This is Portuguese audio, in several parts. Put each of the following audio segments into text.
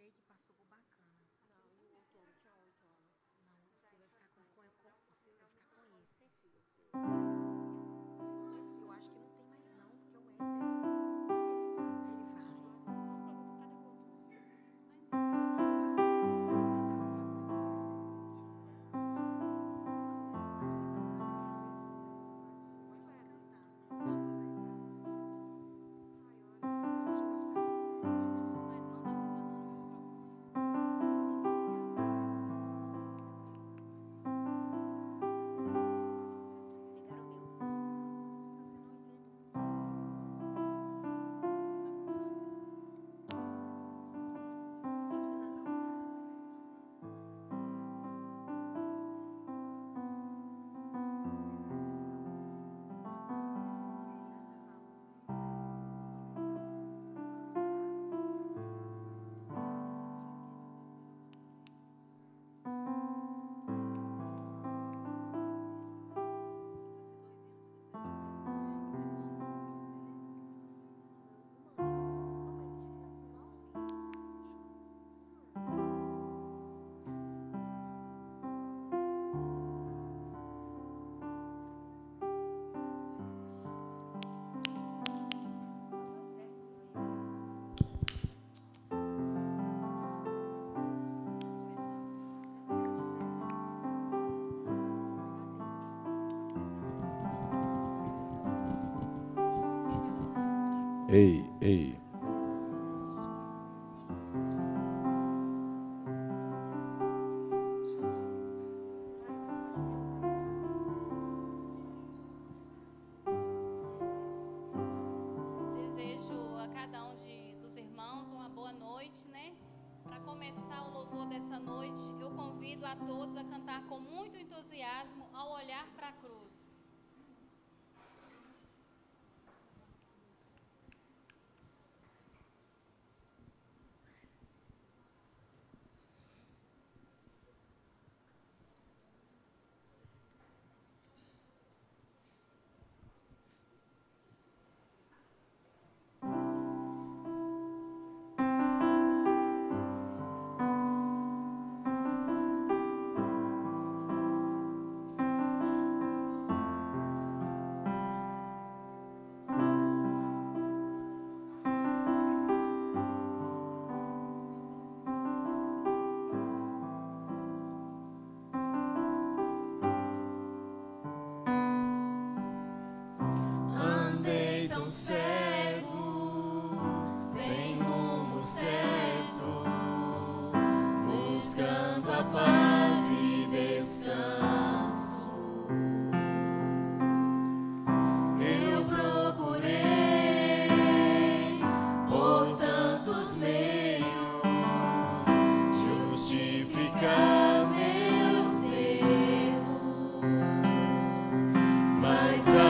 Ei, que passou por bacana. Não, e o outro homem tinha 8 anos. Não, você vai ficar com você vai ficar com esse. Tem filho, filho. Eu acho que não tem mais não, porque é o Éder. Ele vai. Cadê o outro? Ei, ei. Desejo a cada um dos irmãos uma boa noite, né? Para começar o louvor dessa noite, eu convido a todos a cantar com muito entusiasmo ao olhar para a cruz. Andei tão cego, sem rumo certo, buscando a paz e descanso. Eu procurei por tantos meios justificar meus erros, mas ao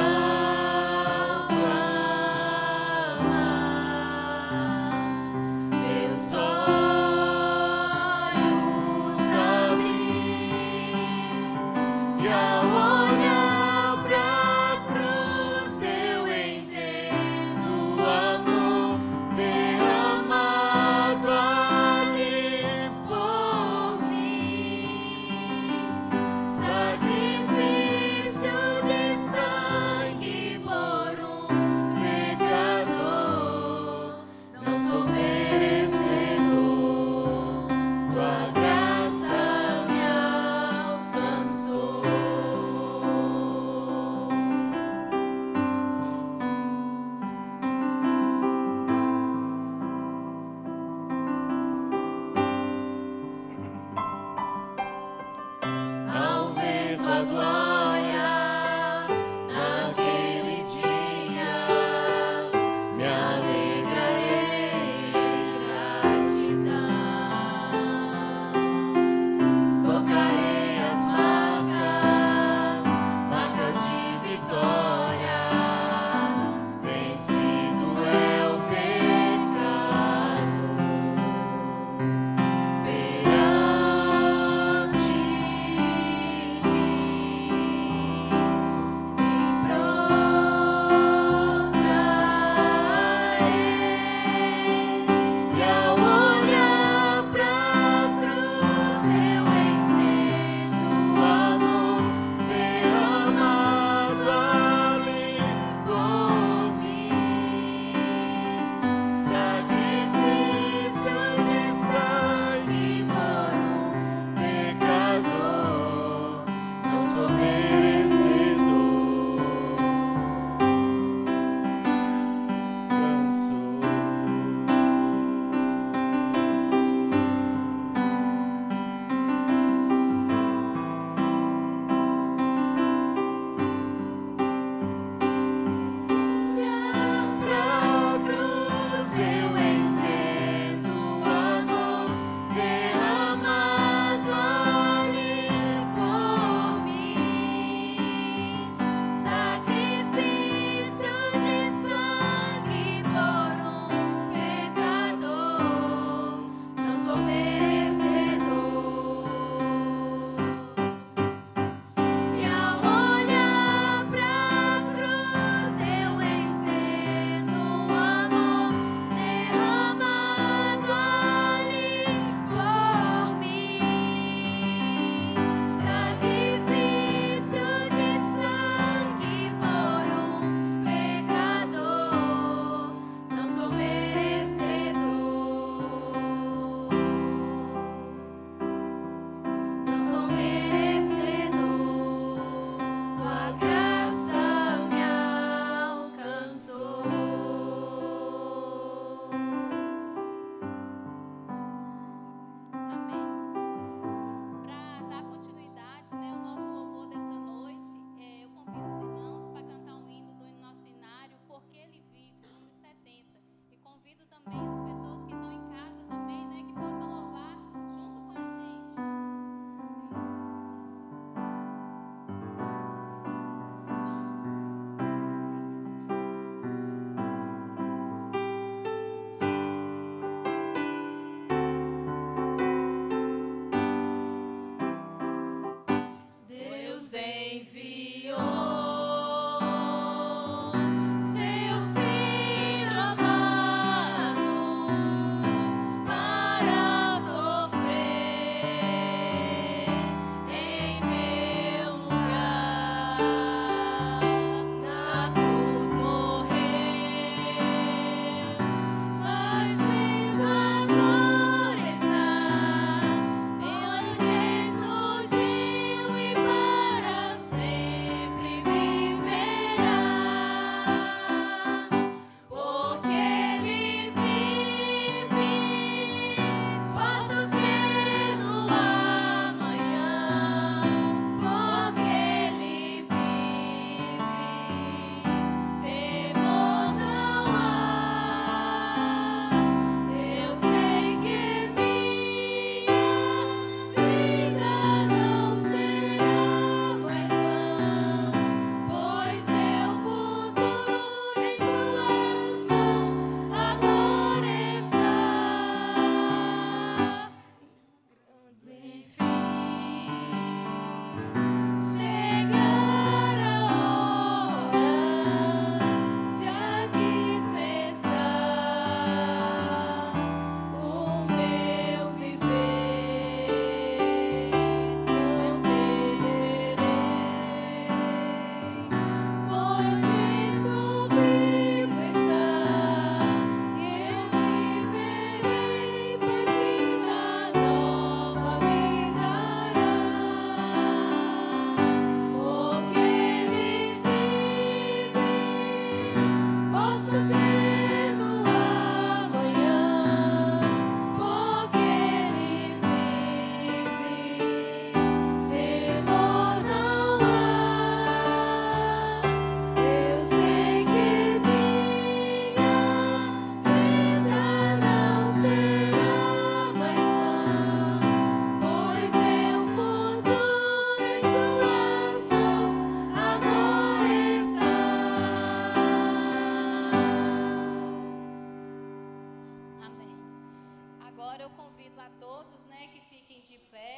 eu convido a todos, né, que fiquem de pé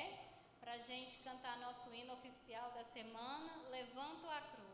para a gente cantar nosso hino oficial da semana, Levanto a Cruz.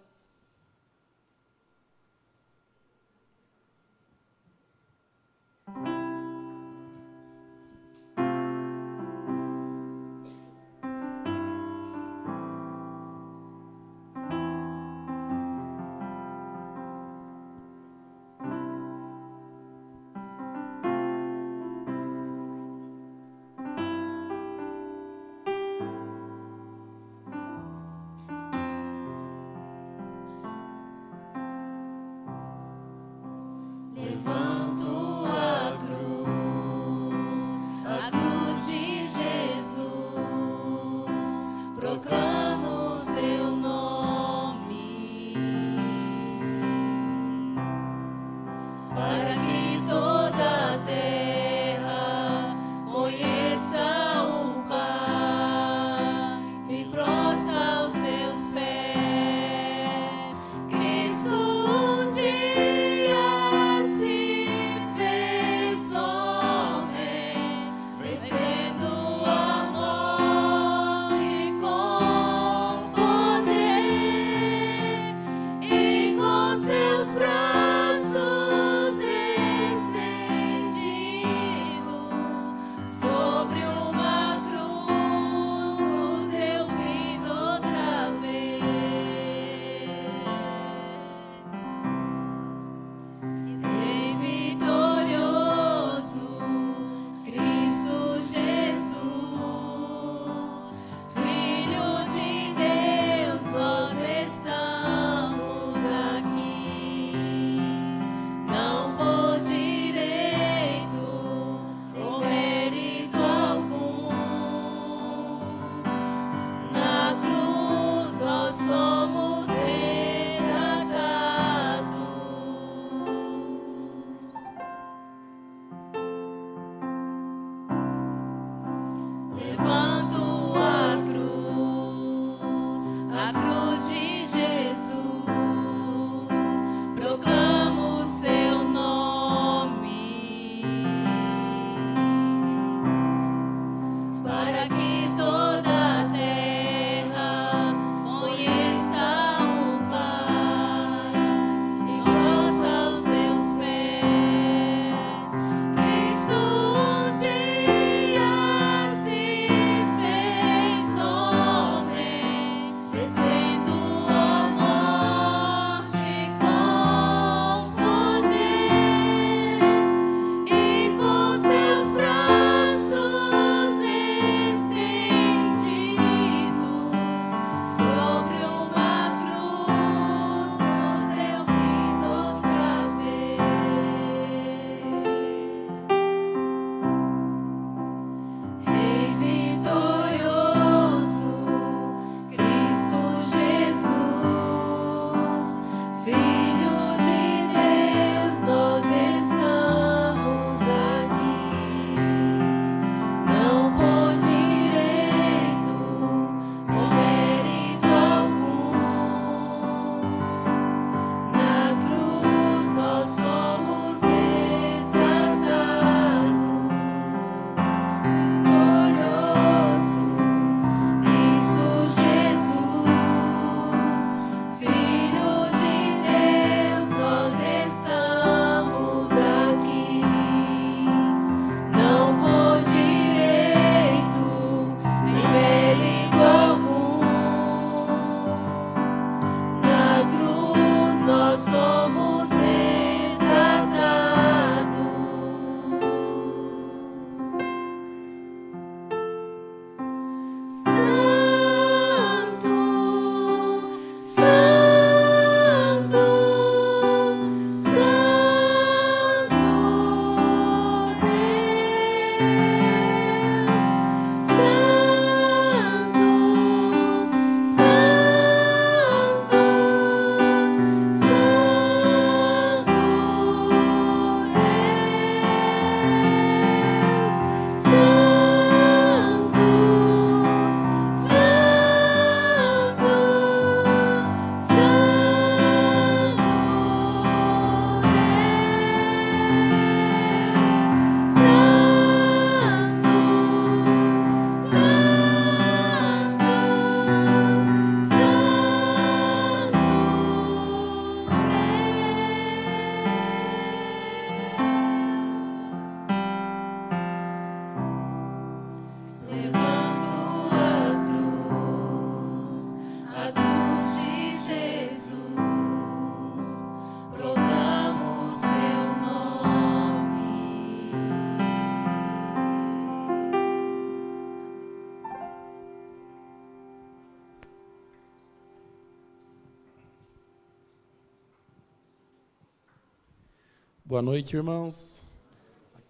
Boa noite, irmãos.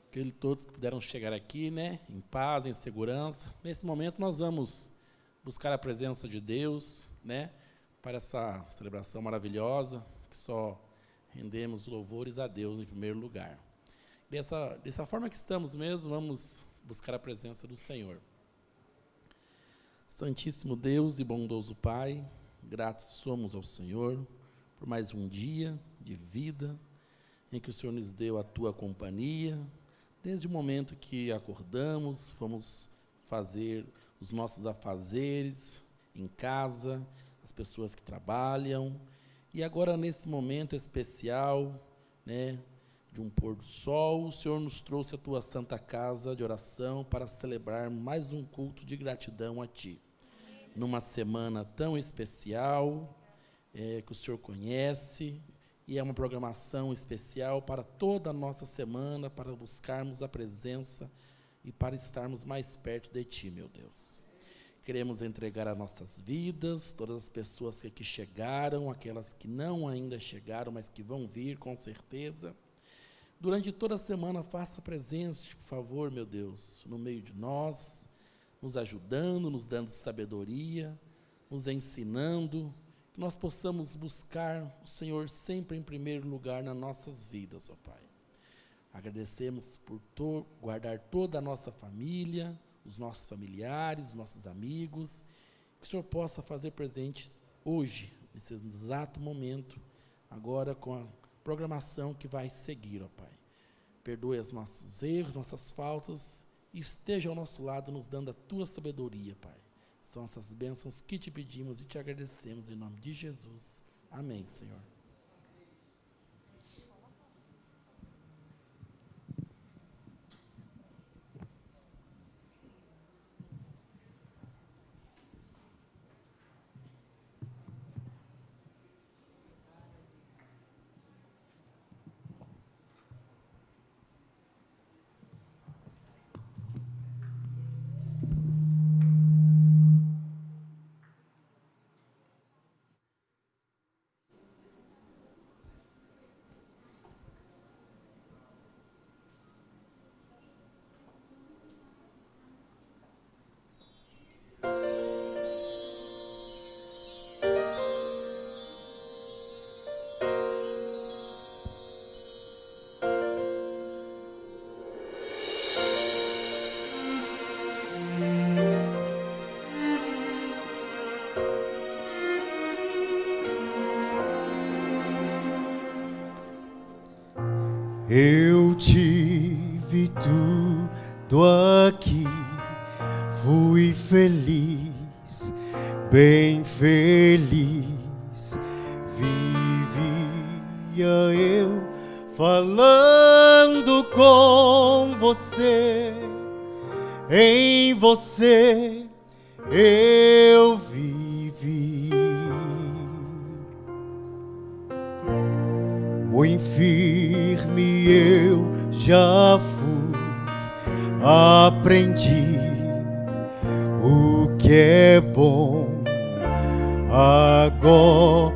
Aqueles todos que puderam chegar aqui, né, em paz, em segurança. Nesse momento nós vamos buscar a presença de Deus, né, para essa celebração maravilhosa, que só rendemos louvores a Deus em primeiro lugar. Dessa forma que estamos mesmo, vamos buscar a presença do Senhor. Santíssimo Deus e bondoso Pai, gratos somos ao Senhor por mais um dia de vida, em que o Senhor nos deu a Tua companhia, desde o momento que acordamos, fomos fazer os nossos afazeres em casa, as pessoas que trabalham, e agora nesse momento especial, né, de um pôr do sol, o Senhor nos trouxe a Tua santa casa de oração para celebrar mais um culto de gratidão a Ti. Numa semana tão especial, que o Senhor conhece, e é uma programação especial para toda a nossa semana, para buscarmos a presença e para estarmos mais perto de Ti, meu Deus. Queremos entregar as nossas vidas, todas as pessoas que aqui chegaram, aquelas que não ainda chegaram, mas que vão vir com certeza. Durante toda a semana, faça presença, por favor, meu Deus, no meio de nós, nos ajudando, nos dando sabedoria, nos ensinando, que nós possamos buscar o Senhor sempre em primeiro lugar nas nossas vidas, ó Pai. Agradecemos por guardar toda a nossa família, os nossos familiares, os nossos amigos, que o Senhor possa fazer presente hoje, nesse exato momento, agora com a programação que vai seguir, ó Pai. Perdoe os nossos erros, nossas faltas, e esteja ao nosso lado nos dando a Tua sabedoria, Pai. São essas bênçãos que te pedimos e te agradecemos em nome de Jesus. Amém, Senhor. Eu tive tudo aqui, fui feliz, bem feliz. Vivia eu falando com você, em você eu vivi. Muito firme eu já fui, aprendi o que é bom. Agora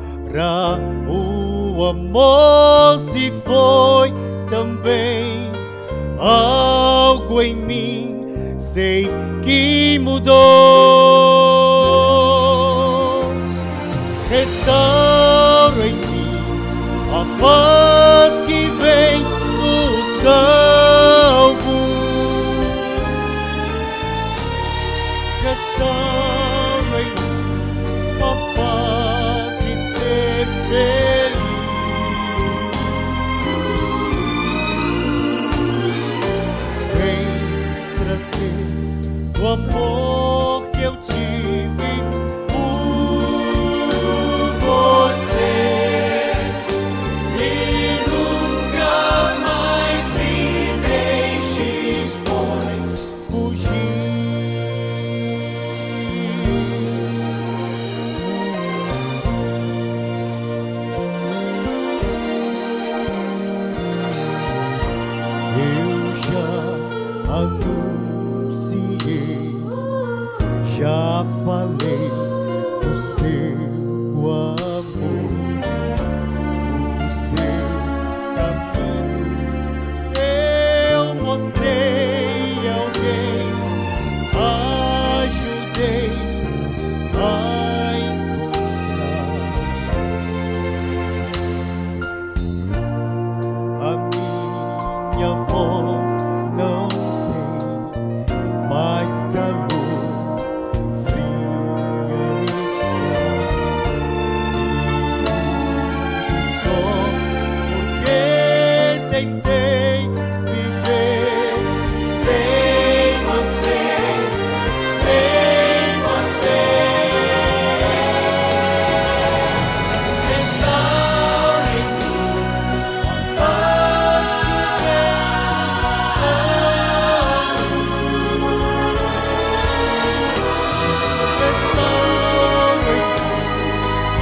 o amor se foi também, algo em mim sei que mudou. Restaura em mim a paz que vem do salvo. Restaura em mim a paz de ser feliz. Vem trazer o amor que eu tive por você. Já falei do seu amor, o seu caminho voz não tem mais calor, fria está. Só porque tentei viver sem você, sem você. Restaure-me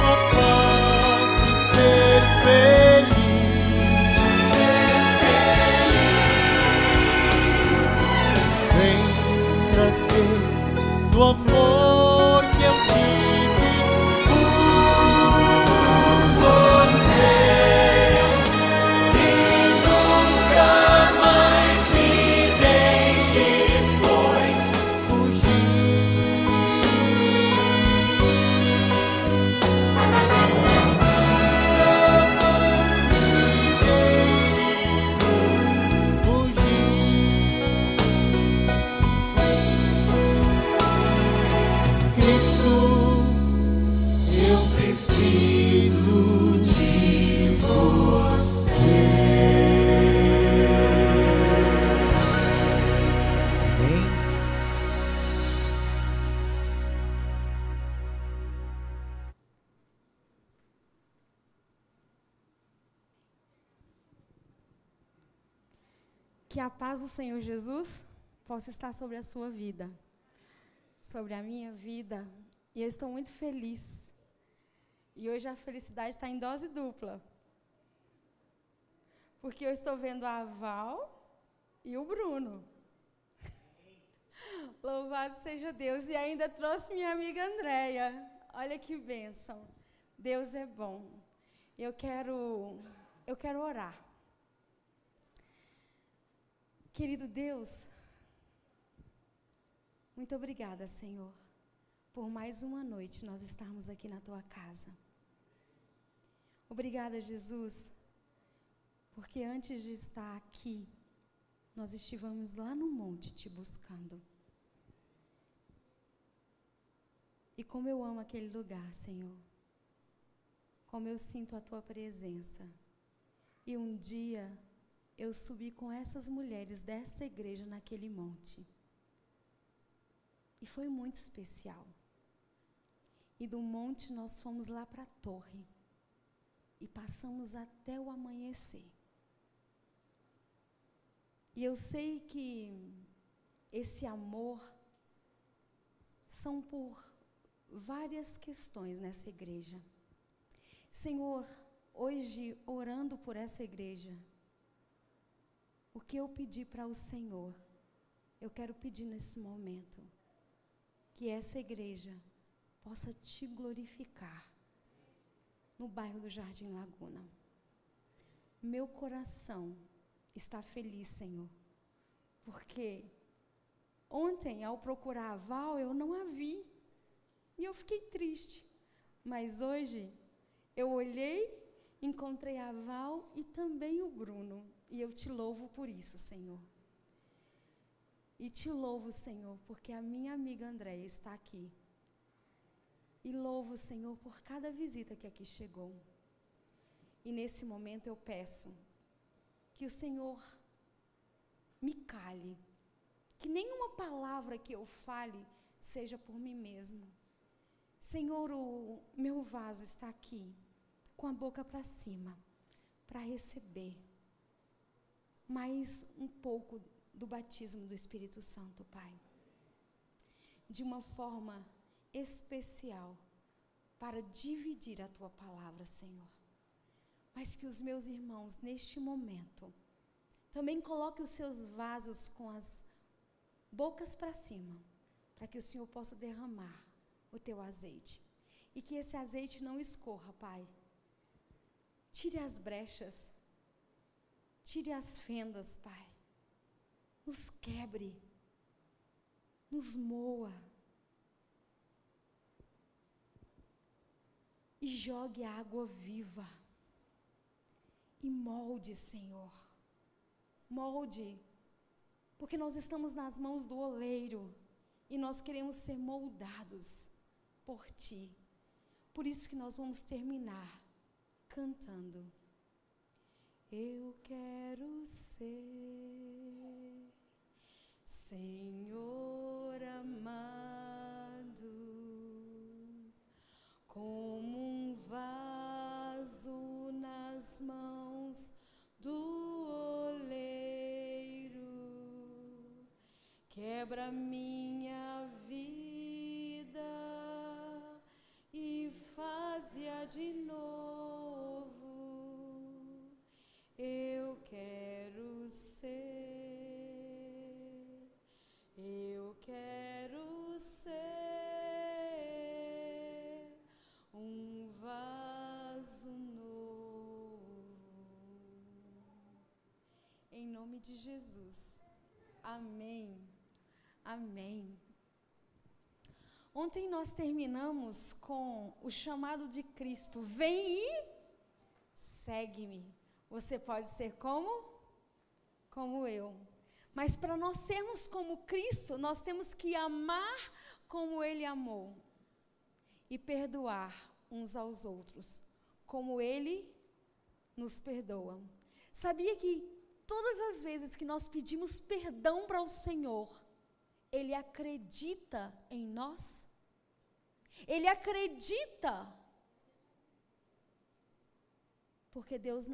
a paz de ser feliz, vem trazer do amor que eu tive por você e nunca mais me deixes, pois Cristo, eu preciso de você. Amém. Que a paz do Senhor Jesus possa estar sobre a sua vida, sobre a minha vida. E eu estou muito feliz. E hoje a felicidade está em dose dupla. Porque eu estou vendo a Val e o Bruno. Louvado seja Deus. E ainda trouxe minha amiga Andréia. Olha que bênção. Deus é bom. Eu quero orar. Querido Deus, muito obrigada, Senhor, por mais uma noite nós estarmos aqui na Tua casa. Obrigada, Jesus, porque antes de estar aqui, nós estivemos lá no monte Te buscando. E como eu amo aquele lugar, Senhor, como eu sinto a Tua presença. E um dia eu subi com essas mulheres dessa igreja naquele monte. E foi muito especial. E do monte nós fomos lá para a torre. E passamos até o amanhecer. E eu sei que esse amor são por várias questões nessa igreja. Senhor, hoje, orando por essa igreja, o que eu pedi para o Senhor, eu quero pedir nesse momento, que essa igreja possa Te glorificar no bairro do Jardim Laguna. Meu coração está feliz, Senhor, porque ontem, ao procurar a Val, eu não a vi, e eu fiquei triste, mas hoje eu olhei, encontrei a Val e também o Bruno, e eu Te louvo por isso, Senhor. E Te louvo, Senhor, porque a minha amiga Andréia está aqui. E louvo, Senhor, por cada visita que aqui chegou. E nesse momento eu peço que o Senhor me cale, que nenhuma palavra que eu fale seja por mim mesmo. Senhor, o meu vaso está aqui, com a boca para cima, para receber mais um pouco do batismo do Espírito Santo, Pai. De uma forma especial, para dividir a Tua palavra, Senhor. Mas que os meus irmãos, neste momento, também coloquem os seus vasos com as bocas para cima, para que o Senhor possa derramar o Teu azeite. E que esse azeite não escorra, Pai. Tire as brechas, tire as fendas, Pai. Nos quebre, nos moa. E jogue a água viva. E molde, Senhor. molde, porque nós estamos nas mãos do oleiro e nós queremos ser moldados por Ti. Por isso que nós vamos terminar cantando. Eu quero ser, Senhor amado, como um vaso nas mãos do oleiro. Quebra minha vida e faz-a de novo. Eu quero ser, eu quero ser um vaso novo. Em nome de Jesus. Amém. Amém. Ontem nós terminamos com o chamado de Cristo. Vem e segue-me. Você pode ser como eu. Mas para nós sermos como Cristo, nós temos que amar como Ele amou. E perdoar uns aos outros, como Ele nos perdoa. Sabia que todas as vezes que nós pedimos perdão para o Senhor, Ele acredita em nós? Ele acredita. Porque Deus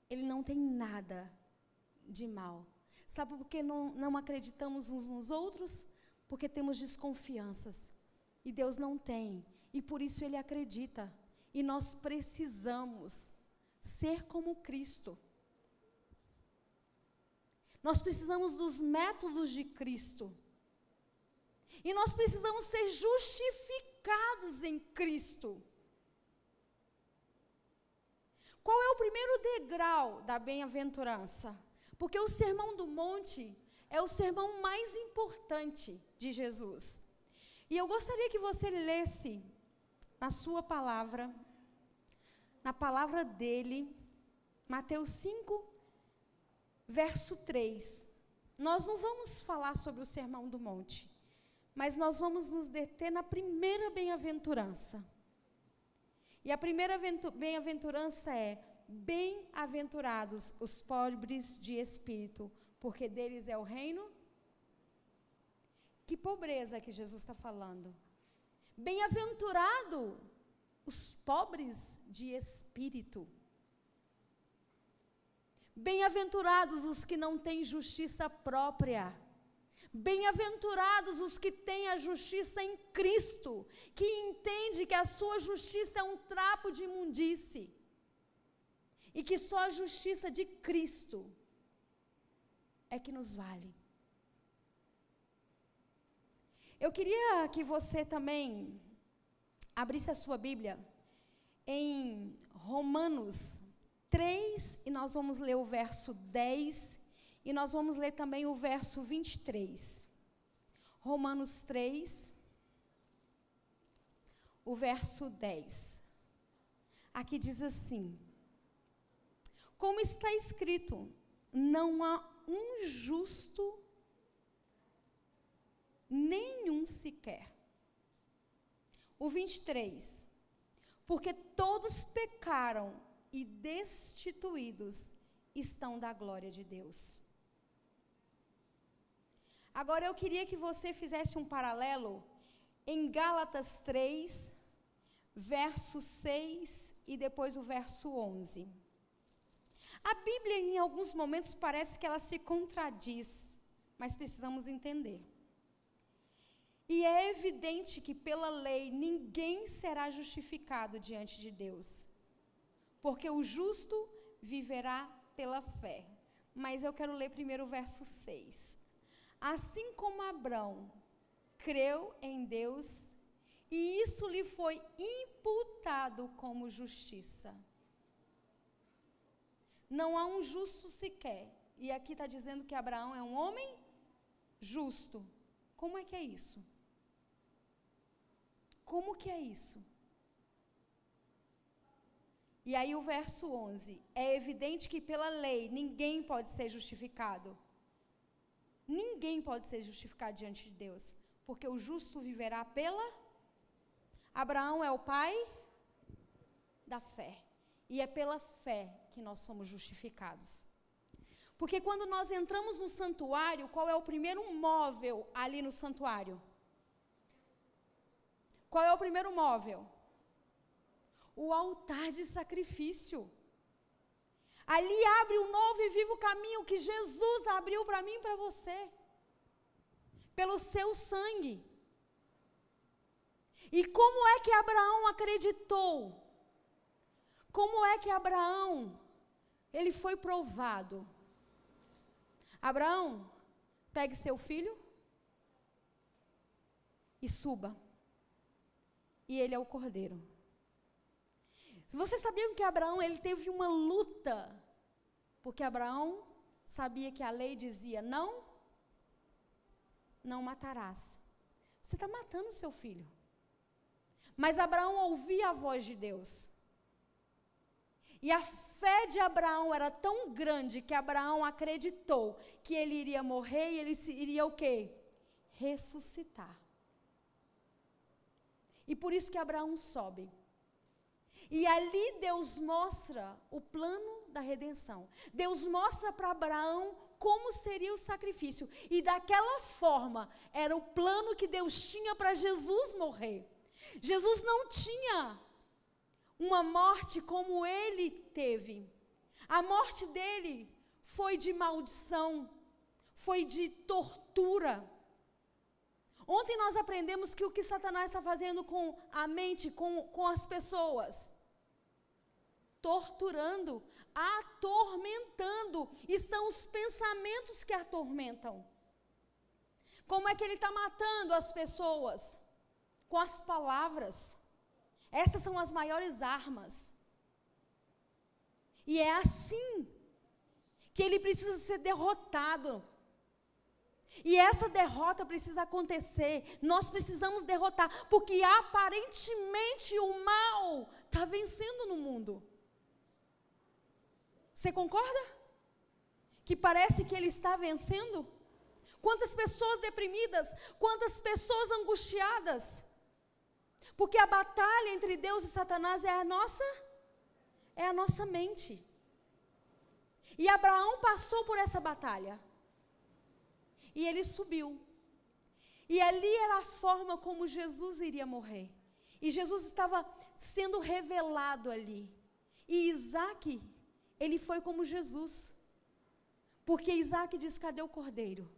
Ele não tem nada de mal. Sabe por que não acreditamos uns nos outros? Porque temos desconfianças. E Deus não tem. E por isso Ele acredita. E nós precisamos ser como Cristo. Nós precisamos dos métodos de Cristo. E nós precisamos ser justificados em Cristo. Qual é o primeiro degrau da bem-aventurança? Porque o Sermão do Monte é o sermão mais importante de Jesus. E eu gostaria que você lesse na sua palavra, na palavra dele, Mateus 5, verso 3. Nós não vamos falar sobre o Sermão do Monte, mas nós vamos nos deter na primeira bem-aventurança. E a primeira bem-aventurança é: bem-aventurados os pobres de espírito, porque deles é o reino. Que pobreza que Jesus está falando. Bem-aventurado os pobres de espírito. Bem-aventurados os que não têm justiça própria. Bem-aventurados os que têm a justiça em Cristo, que entende que a sua justiça é um trapo de imundície e que só a justiça de Cristo é que nos vale. Eu queria que você também abrisse a sua Bíblia em Romanos 3, e nós vamos ler o verso 10, e nós vamos ler também o verso 23. Romanos 3, o verso 10. Aqui diz assim: como está escrito, não há um justo, nenhum sequer. O 23, porque todos pecaram e destituídos estão da glória de Deus. Agora eu queria que você fizesse um paralelo em Gálatas 3, verso 6 e depois o verso 11. A Bíblia em alguns momentos parece que ela se contradiz, mas precisamos entender. E é evidente que pela lei ninguém será justificado diante de Deus, porque o justo viverá pela fé. Mas eu quero ler primeiro o verso 6. Assim como Abrão creu em Deus, e isso lhe foi imputado como justiça. Não há um justo sequer. E aqui está dizendo que Abraão é um homem justo. Como é que é isso? Como que é isso? E aí o verso 11, é evidente que pela lei ninguém pode ser justificado. Ninguém pode ser justificado diante de Deus, porque o justo viverá pela... Abraão é o pai da fé, e é pela fé que nós somos justificados. Porque quando nós entramos no santuário, qual é o primeiro móvel ali no santuário? Qual é o primeiro móvel? O altar de sacrifício. Ali abre um novo e vivo caminho que Jesus abriu para mim e para você, pelo seu sangue. E como é que Abraão acreditou? Como é que Abraão, ele foi provado? Abraão, pegue seu filho e suba. E ele é o cordeiro. Vocês sabiam que Abraão, ele teve uma luta? Porque Abraão sabia que a lei dizia, não matarás. Você está matando o seu filho. Mas Abraão ouvia a voz de Deus. E a fé de Abraão era tão grande que Abraão acreditou que ele iria morrer e ele iria o quê? Ressuscitar. E por isso que Abraão sobe. E ali Deus mostra o plano da redenção. Deus mostra para Abraão como seria o sacrifício. E daquela forma, era o plano que Deus tinha para Jesus morrer. Jesus não tinha uma morte como ele teve. A morte dele foi de maldição, foi de tortura. Ontem nós aprendemos que o que Satanás está fazendo com a mente, com as pessoas, torturando, atormentando, e são os pensamentos que atormentam. Como é que ele está matando as pessoas? Com as palavras. Essas são as maiores armas. E é assim que ele precisa ser derrotado. E essa derrota precisa acontecer. Nós precisamos derrotar, porque aparentemente o mal está vencendo no mundo. Você concorda? Que parece que ele está vencendo? Quantas pessoas deprimidas, quantas pessoas angustiadas. Porque a batalha entre Deus e Satanás é a nossa mente. E Abraão passou por essa batalha. E ele subiu. E ali era a forma como Jesus iria morrer. E Jesus estava sendo revelado ali. E Isaac, ele foi como Jesus. Porque Isaac diz, cadê o cordeiro?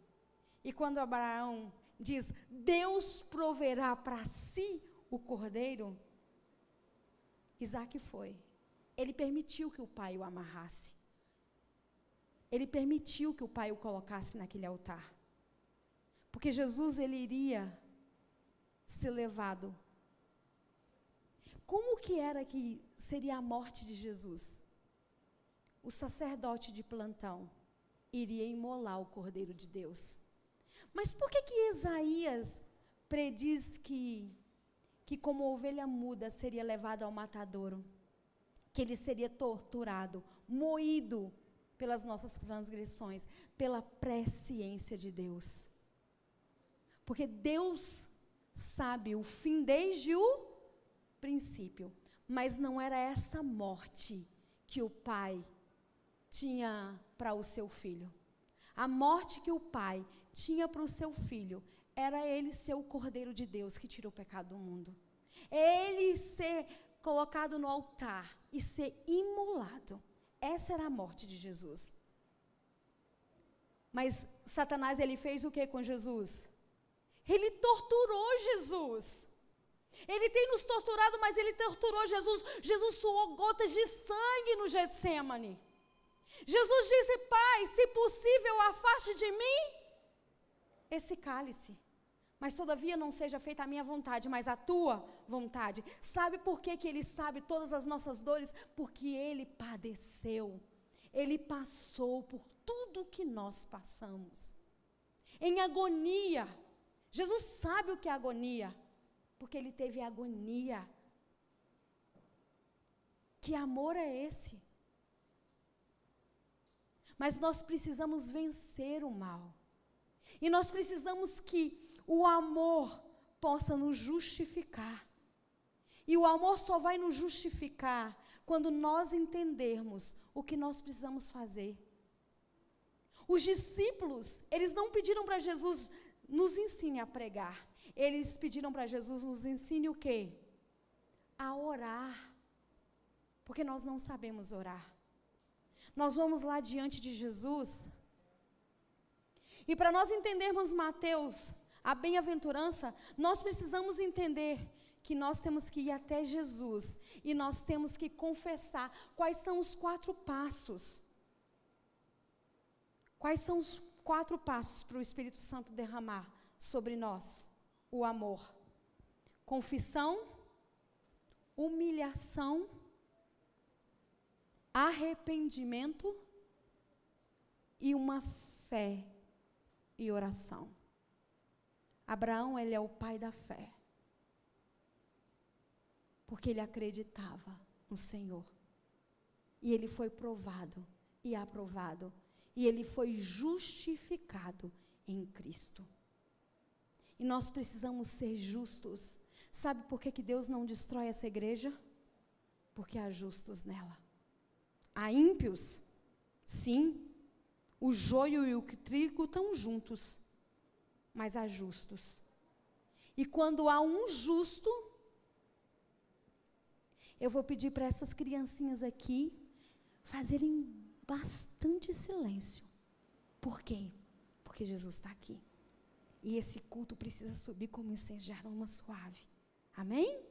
E quando Abraão diz, Deus proverá para si o cordeiro, Isaac foi. Ele permitiu que o pai o amarrasse. Ele permitiu que o pai o colocasse naquele altar. Porque Jesus, ele iria ser levado. Como que era que seria a morte de Jesus? O sacerdote de plantão iria imolar o Cordeiro de Deus. Mas por que Isaías prediz que como ovelha muda seria levado ao matadouro? Que ele seria torturado, moído pelas nossas transgressões, pela presciência de Deus. Porque Deus sabe o fim desde o princípio. Mas não era essa morte que o pai tinha para o seu filho. A morte que o pai tinha para o seu filho era ele ser o Cordeiro de Deus que tirou o pecado do mundo. É ele ser colocado no altar e ser imolado. Essa era a morte de Jesus. Mas Satanás, ele fez o que com Jesus? Ele torturou Jesus. Ele tem nos torturado, mas ele torturou Jesus. Jesus suou gotas de sangue no Getsêmani. Jesus disse, Pai, se possível, afaste de mim esse cálice. Mas todavia não seja feita a minha vontade, mas a tua vontade. Sabe por que ele sabe todas as nossas dores? Porque ele padeceu. Ele passou por tudo que nós passamos. Em agonia. Jesus sabe o que é agonia, porque ele teve agonia. Que amor é esse? Mas nós precisamos vencer o mal. E nós precisamos que o amor possa nos justificar. E o amor só vai nos justificar quando nós entendermos o que nós precisamos fazer. Os discípulos, eles não pediram para Jesus, nos ensine a pregar. Eles pediram para Jesus, nos ensine o quê? A orar. Porque nós não sabemos orar. Nós vamos lá diante de Jesus. E para nós entendermos Mateus, a bem-aventurança, nós precisamos entender que nós temos que ir até Jesus. E nós temos que confessar quais são os 4 passos. Quais são os 4 passos para o Espírito Santo derramar sobre nós? O amor. Confissão, humilhação, arrependimento e uma fé e oração. Abraão, ele é o pai da fé. Porque ele acreditava no Senhor. E ele foi provado e aprovado. E ele foi justificado em Cristo. E nós precisamos ser justos. Sabe por que Deus não destrói essa igreja? Porque há justos nela. Há ímpios? Sim. O joio e o trigo estão juntos. Mas há justos. E quando há um justo, eu vou pedir para essas criancinhas aqui fazerem bastante silêncio. Por quê? Porque Jesus está aqui. E esse culto precisa subir como incenso de aroma suave. Amém?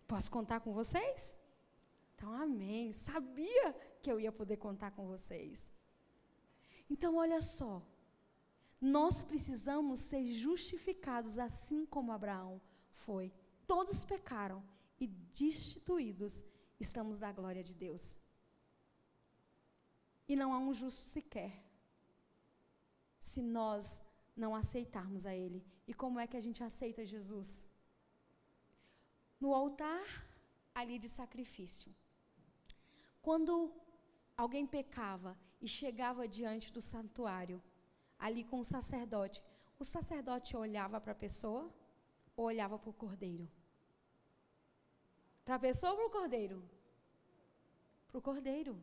Posso contar com vocês? Então, amém. Sabia que eu ia poder contar com vocês. Então, olha só. Nós precisamos ser justificados assim como Abraão foi. Todos pecaram e destituídos estamos da glória de Deus. E não há um justo sequer, se nós não aceitarmos a Ele. E como é que a gente aceita Jesus? No altar ali de sacrifício. Quando alguém pecava e chegava diante do santuário, ali com o sacerdote olhava para a pessoa ou olhava para o cordeiro? Para a pessoa ou para o cordeiro? Para o cordeiro.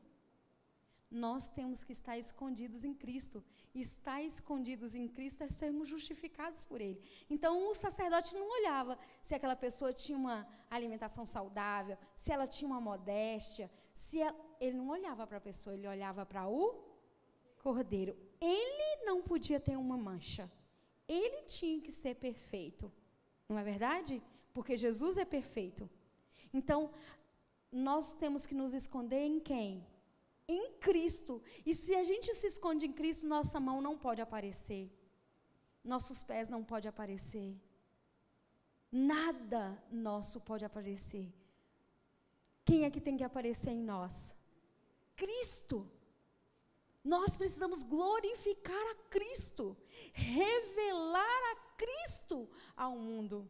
Nós temos que estar escondidos em Cristo. Estar escondidos em Cristo é sermos justificados por Ele. Então, o sacerdote não olhava se aquela pessoa tinha uma alimentação saudável, se ela tinha uma modéstia, ele não olhava para a pessoa, ele olhava para o cordeiro. Ele não podia ter uma mancha. Ele tinha que ser perfeito. Não é verdade? Porque Jesus é perfeito. Então, nós temos que nos esconder em quem? Em Cristo. E se a gente se esconde em Cristo, nossa mão não pode aparecer. Nossos pés não podem aparecer. Nada nosso pode aparecer. Quem é que tem que aparecer em nós? Cristo. Nós precisamos glorificar a Cristo. Revelar a Cristo ao mundo.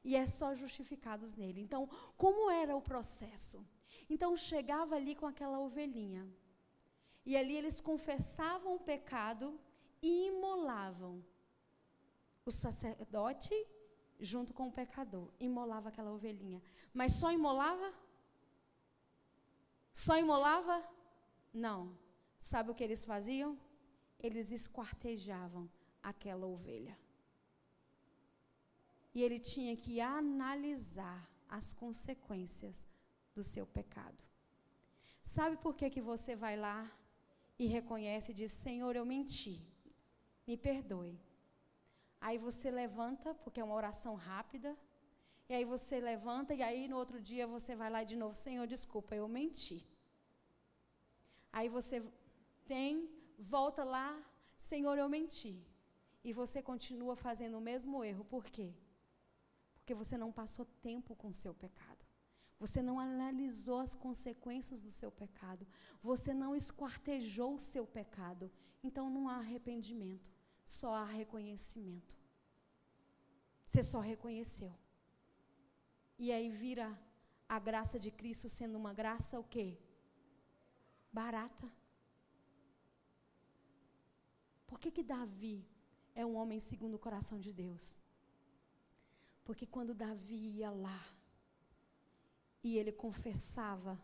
E é só justificados nele. Então, como era o processo? Então, chegava ali com aquela ovelhinha. E ali eles confessavam o pecado e imolavam. O sacerdote, junto com o pecador, imolava aquela ovelhinha. Mas só imolava? Só imolava? Não. Sabe o que eles faziam? Eles esquartejavam aquela ovelha. E ele tinha que analisar as consequências do seu pecado. Sabe por que você vai lá e reconhece e diz: Senhor, eu menti, me perdoe. Aí você levanta, porque é uma oração rápida, e aí você levanta, e aí no outro dia você vai lá de novo: Senhor, desculpa, eu menti. Aí você volta lá: Senhor, eu menti. E você continua fazendo o mesmo erro. Por quê? Porque você não passou tempo com o seu pecado. Você não analisou as consequências do seu pecado. Você não esquartejou o seu pecado. Então não há arrependimento, só há reconhecimento. Você só reconheceu. E aí vira A graça de Cristo sendo uma graça o quê? Barata. Por que Davi é um homem segundo o coração de Deus? Porque quando Davi ia lá e ele confessava,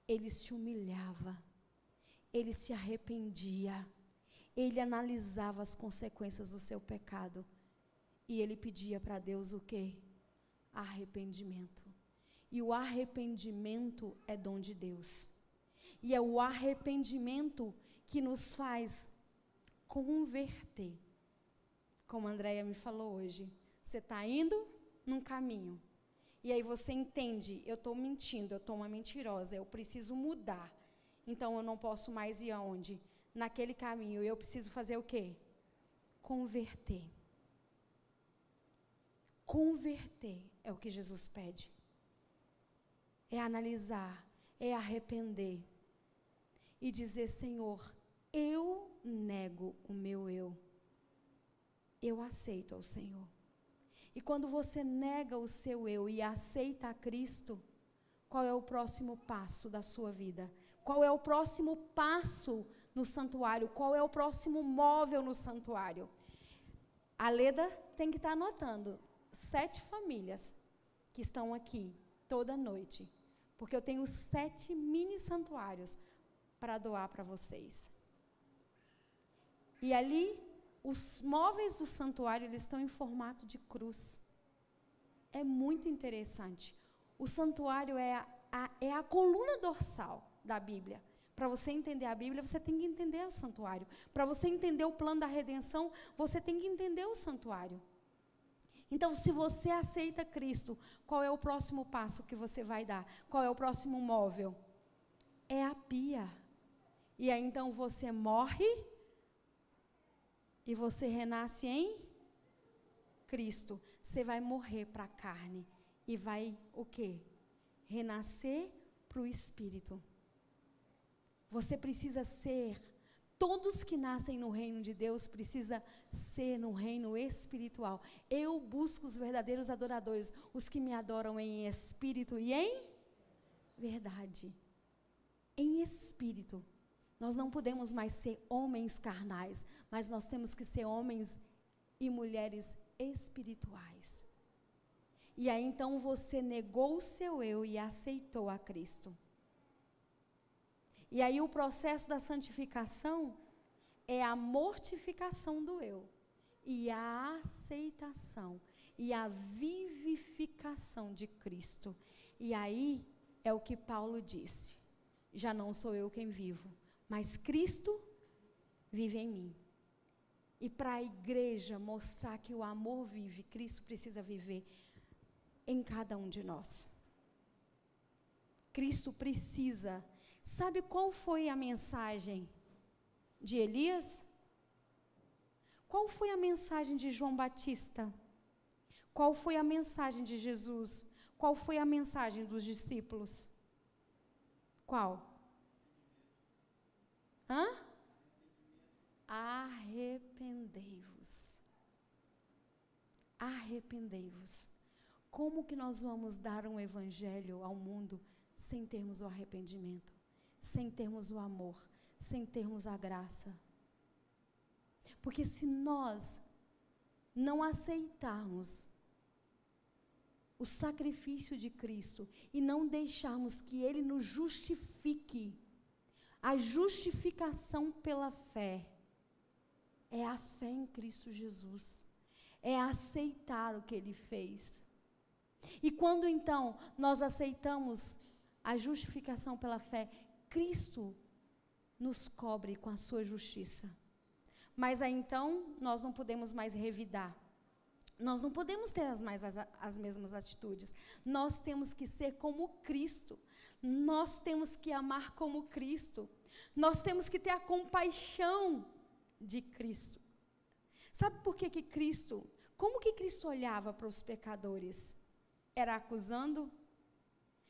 ele se humilhava, ele se arrependia, ele analisava as consequências do seu pecado e ele pedia para Deus o quê? Arrependimento. E o arrependimento é dom de Deus. E é o arrependimento que nos faz converter. Como a Andréia me falou hoje, você está indo num caminho, e aí você entende, eu estou mentindo, eu estou uma mentirosa, eu preciso mudar, então eu não posso mais ir aonde? Naquele caminho, eu preciso fazer o quê? Converter. Converter é o que Jesus pede. É analisar, é arrepender e dizer, Senhor, eu nego o meu eu aceito ao Senhor. E quando você nega o seu eu e aceita a Cristo, qual é o próximo passo da sua vida? Qual é o próximo passo no santuário? Qual é o próximo móvel no santuário? A Leda tem que estar anotando 7 famílias que estão aqui toda noite, porque eu tenho 7 mini santuários para doar para vocês. E ali, os móveis do santuário, eles estão em formato de cruz. É muito interessante. O santuário é a coluna dorsal da Bíblia. Para você entender a Bíblia, você tem que entender o santuário. Para você entender o plano da redenção, você tem que entender o santuário. Então, se você aceita Cristo, qual é o próximo passo que você vai dar? Qual é o próximo móvel? É a pia. E aí, então, você morre e você renasce em Cristo. Você vai morrer para a carne e vai o quê? Renascer para o Espírito. Você precisa ser, todos que nascem no reino de Deus precisa ser no reino espiritual. Eu busco os verdadeiros adoradores, os que me adoram em espírito e em verdade. Em espírito. Nós não podemos mais ser homens carnais, mas nós temos que ser homens e mulheres espirituais. E aí então você negou o seu eu e aceitou a Cristo. E aí o processo da santificação é a mortificação do eu e a aceitação e a vivificação de Cristo. E aí é o que Paulo disse: já não sou eu quem vivo, mas Cristo vive em mim. E para a igreja mostrar que o amor vive, Cristo precisa viver em cada um de nós. Cristo precisa. Sabe qual foi a mensagem de Elias? Qual foi a mensagem de João Batista? Qual foi a mensagem de Jesus? Qual foi a mensagem dos discípulos? Qual? Arrependei-vos. Arrependei-vos. Como que nós vamos dar um evangelho ao mundo sem termos o arrependimento? Sem termos o amor, sem termos a graça? Porque se nós não aceitarmos o sacrifício de Cristo e não deixarmos que Ele nos justifique, a justificação pela fé é a fé em Cristo Jesus, é aceitar o que Ele fez. E quando então nós aceitamos a justificação pela fé, Cristo nos cobre com a sua justiça. Mas aí então nós não podemos mais revidar. Nós não podemos ter as mesmas atitudes. Nós temos que ser como Cristo. Nós temos que amar como Cristo. Nós temos que ter a compaixão de Cristo. Sabe por que Cristo, como que Cristo olhava para os pecadores? Era acusando?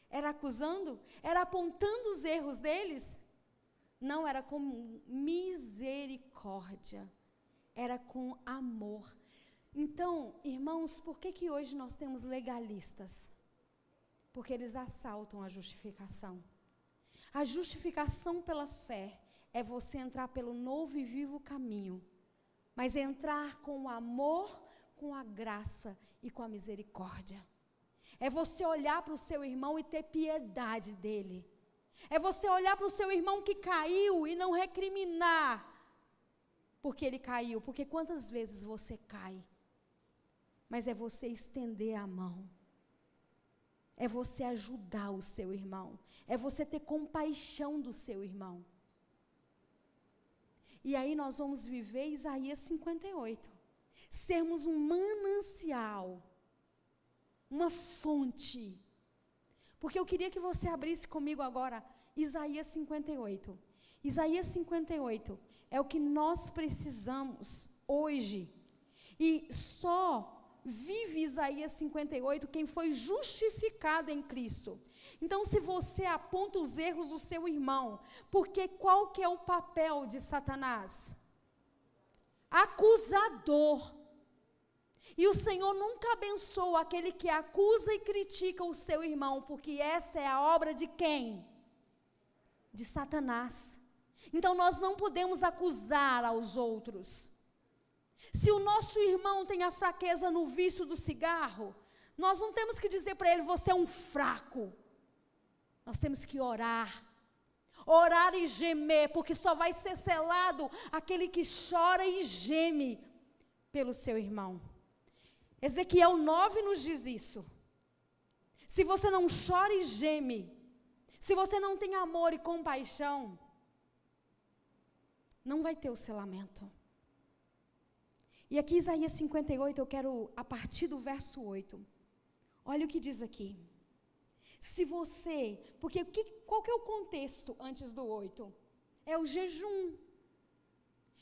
Era acusando? Era apontando os erros deles? Não, era com misericórdia. Era com amor. Então, irmãos, por que hoje nós temos legalistas? porque eles assaltam a justificação. A justificação pela fé é você entrar pelo novo e vivo caminho, mas entrar com o amor, com a graça e com a misericórdia. É você olhar para o seu irmão e ter piedade dele. É você olhar para o seu irmão que caiu e não recriminar porque ele caiu, porque quantas vezes você cai? Mas é você estender a mão. É você ajudar o seu irmão. É você ter compaixão do seu irmão. E aí nós vamos viver Isaías 58. Sermos um manancial, uma fonte. Porque eu queria que você abrisse comigo agora Isaías 58. Isaías 58 é o que nós precisamos hoje. E só vive Isaías 58 quem foi justificado em Cristo. Então, se você aponta os erros do seu irmão, porque qual que é o papel de Satanás? Acusador. E o Senhor nunca abençoa aquele que acusa e critica o seu irmão, porque essa é a obra de quem? De Satanás. Então nós não podemos acusar aos outros. Se o nosso irmão tem a fraqueza no vício do cigarro, nós não temos que dizer para ele, você é um fraco. Nós temos que orar. Orar e gemer, porque só vai ser selado aquele que chora e geme pelo seu irmão. Ezequiel 9 nos diz isso. Se você não chora e geme, se você não tem amor e compaixão, não vai ter o selamento. E aqui Isaías 58, eu quero a partir do verso 8. Olha o que diz aqui. Se você, porque qual que é o contexto antes do 8? É o jejum.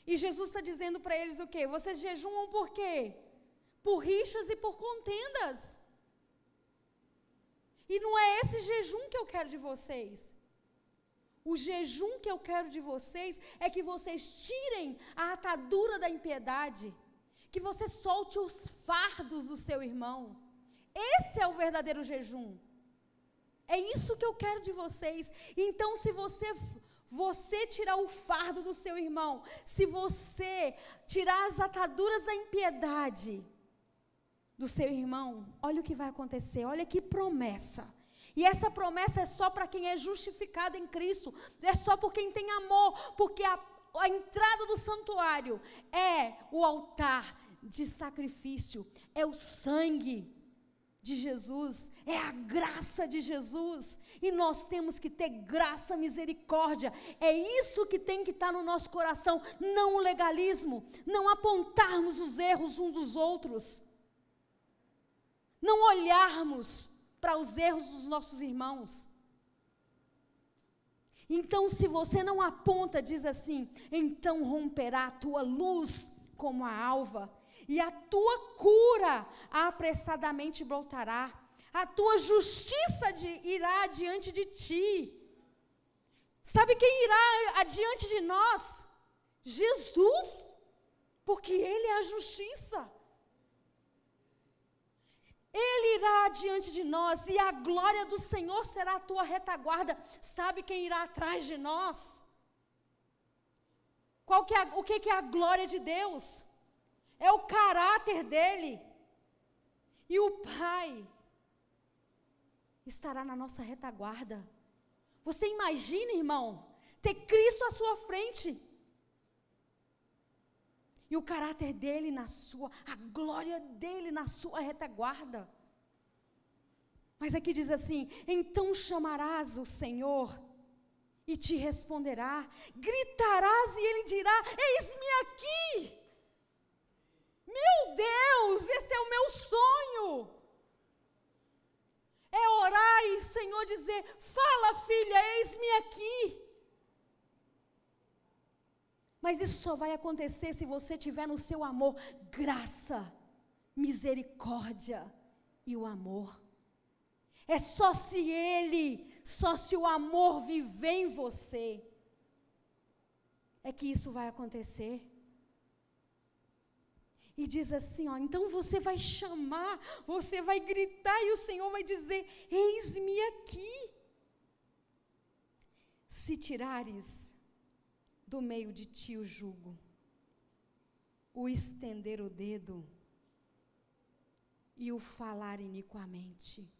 E Jesus está dizendo para eles o quê? Vocês jejumam por quê? Por rixas e por contendas. E não é esse jejum que eu quero de vocês. O jejum que eu quero de vocês é que vocês tirem a atadura da impiedade, que você solte os fardos do seu irmão. Esse é o verdadeiro jejum. É isso que eu quero de vocês. Então, se você tirar o fardo do seu irmão, se você tirar as ataduras da impiedade do seu irmão, olha o que vai acontecer, olha que promessa. E essa promessa é só para quem é justificado em Cristo, é só por quem tem amor, porque a entrada do santuário é o altar de sacrifício, é o sangue de Jesus, é a graça de Jesus, e nós temos que ter graça, misericórdia, é isso que tem que estar no nosso coração, não o legalismo, não apontarmos os erros uns dos outros, não olharmos para os erros dos nossos irmãos. Então, se você não aponta, diz assim, então romperá a tua luz como a alva, e a tua cura apressadamente brotará, a tua justiça irá adiante de ti. Sabe quem irá adiante de nós? Jesus, porque Ele é a justiça. Ele irá adiante de nós, e a glória do Senhor será a tua retaguarda. Sabe quem irá atrás de nós? O que é a glória de Deus? É o caráter dele. E o Pai estará na nossa retaguarda. Você imagina, irmão, ter Cristo à sua frente. E o caráter dele a glória dele na sua retaguarda. Mas aqui diz assim, então chamarás o Senhor e te responderá, gritarás e ele dirá, eis-me aqui. Meu Deus, esse é o meu sonho. É orar e o Senhor dizer, fala filha, eis-me aqui. Mas isso só vai acontecer se você tiver no seu amor graça, misericórdia e o amor. É só se o amor viver em você, é que isso vai acontecer. E diz assim, ó, então você vai chamar, você vai gritar e o Senhor vai dizer, eis-me aqui. Se tirares do meio de ti o jugo, o estender o dedo e o falar iniquamente.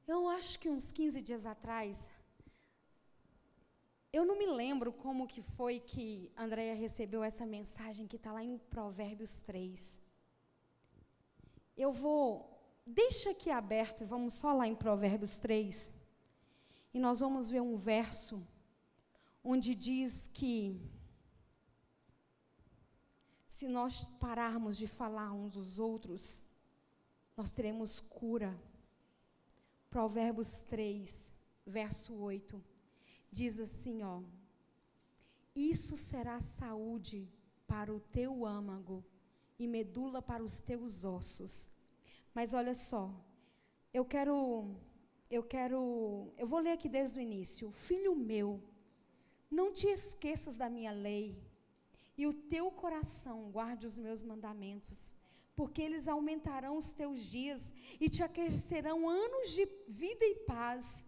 Eu acho que uns 15 dias atrás, eu não me lembro como que foi que Andréia recebeu essa mensagem que está lá em Provérbios 3. Deixa aqui aberto e vamos só lá em Provérbios 3. E nós vamos ver um verso onde diz que se nós pararmos de falar uns dos outros, nós teremos cura. Provérbios 3, verso 8. Diz assim, ó, isso será saúde para o teu âmago e medula para os teus ossos. Mas olha só, eu vou ler aqui desde o início. Filho meu, não te esqueças da minha lei e o teu coração guarde os meus mandamentos, porque eles aumentarão os teus dias e te acrescerão anos de vida e paz.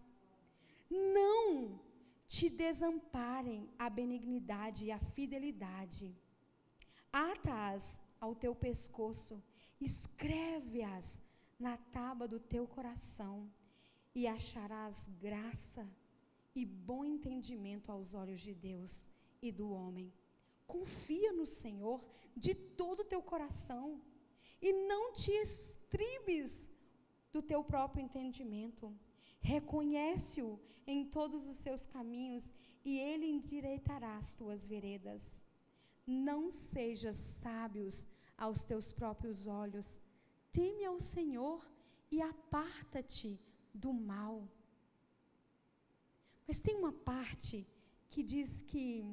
Não te desamparem a benignidade e a fidelidade. Ata-as ao teu pescoço, escreve-as na tábua do teu coração, e acharás graça e bom entendimento aos olhos de Deus e do homem. Confia no Senhor de todo o teu coração, e não te estribes do teu próprio entendimento. Reconhece-o em todos os seus caminhos, e ele endireitará as tuas veredas. Não sejas sábios aos teus próprios olhos. Teme ao Senhor e aparta-te do mal. Mas tem uma parte que diz que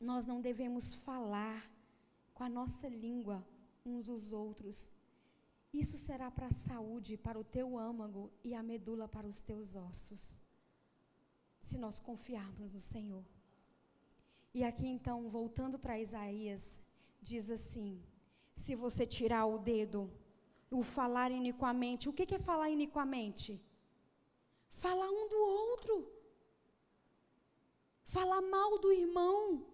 nós não devemos falar com a nossa língua uns aos outros. Isso será para a saúde, para o teu âmago e a medula para os teus ossos, se nós confiarmos no Senhor. E aqui então, voltando para Isaías, diz assim, se você tirar o dedo, o falar iniquamente, o que é falar iniquamente? Falar um do outro, falar mal do irmão.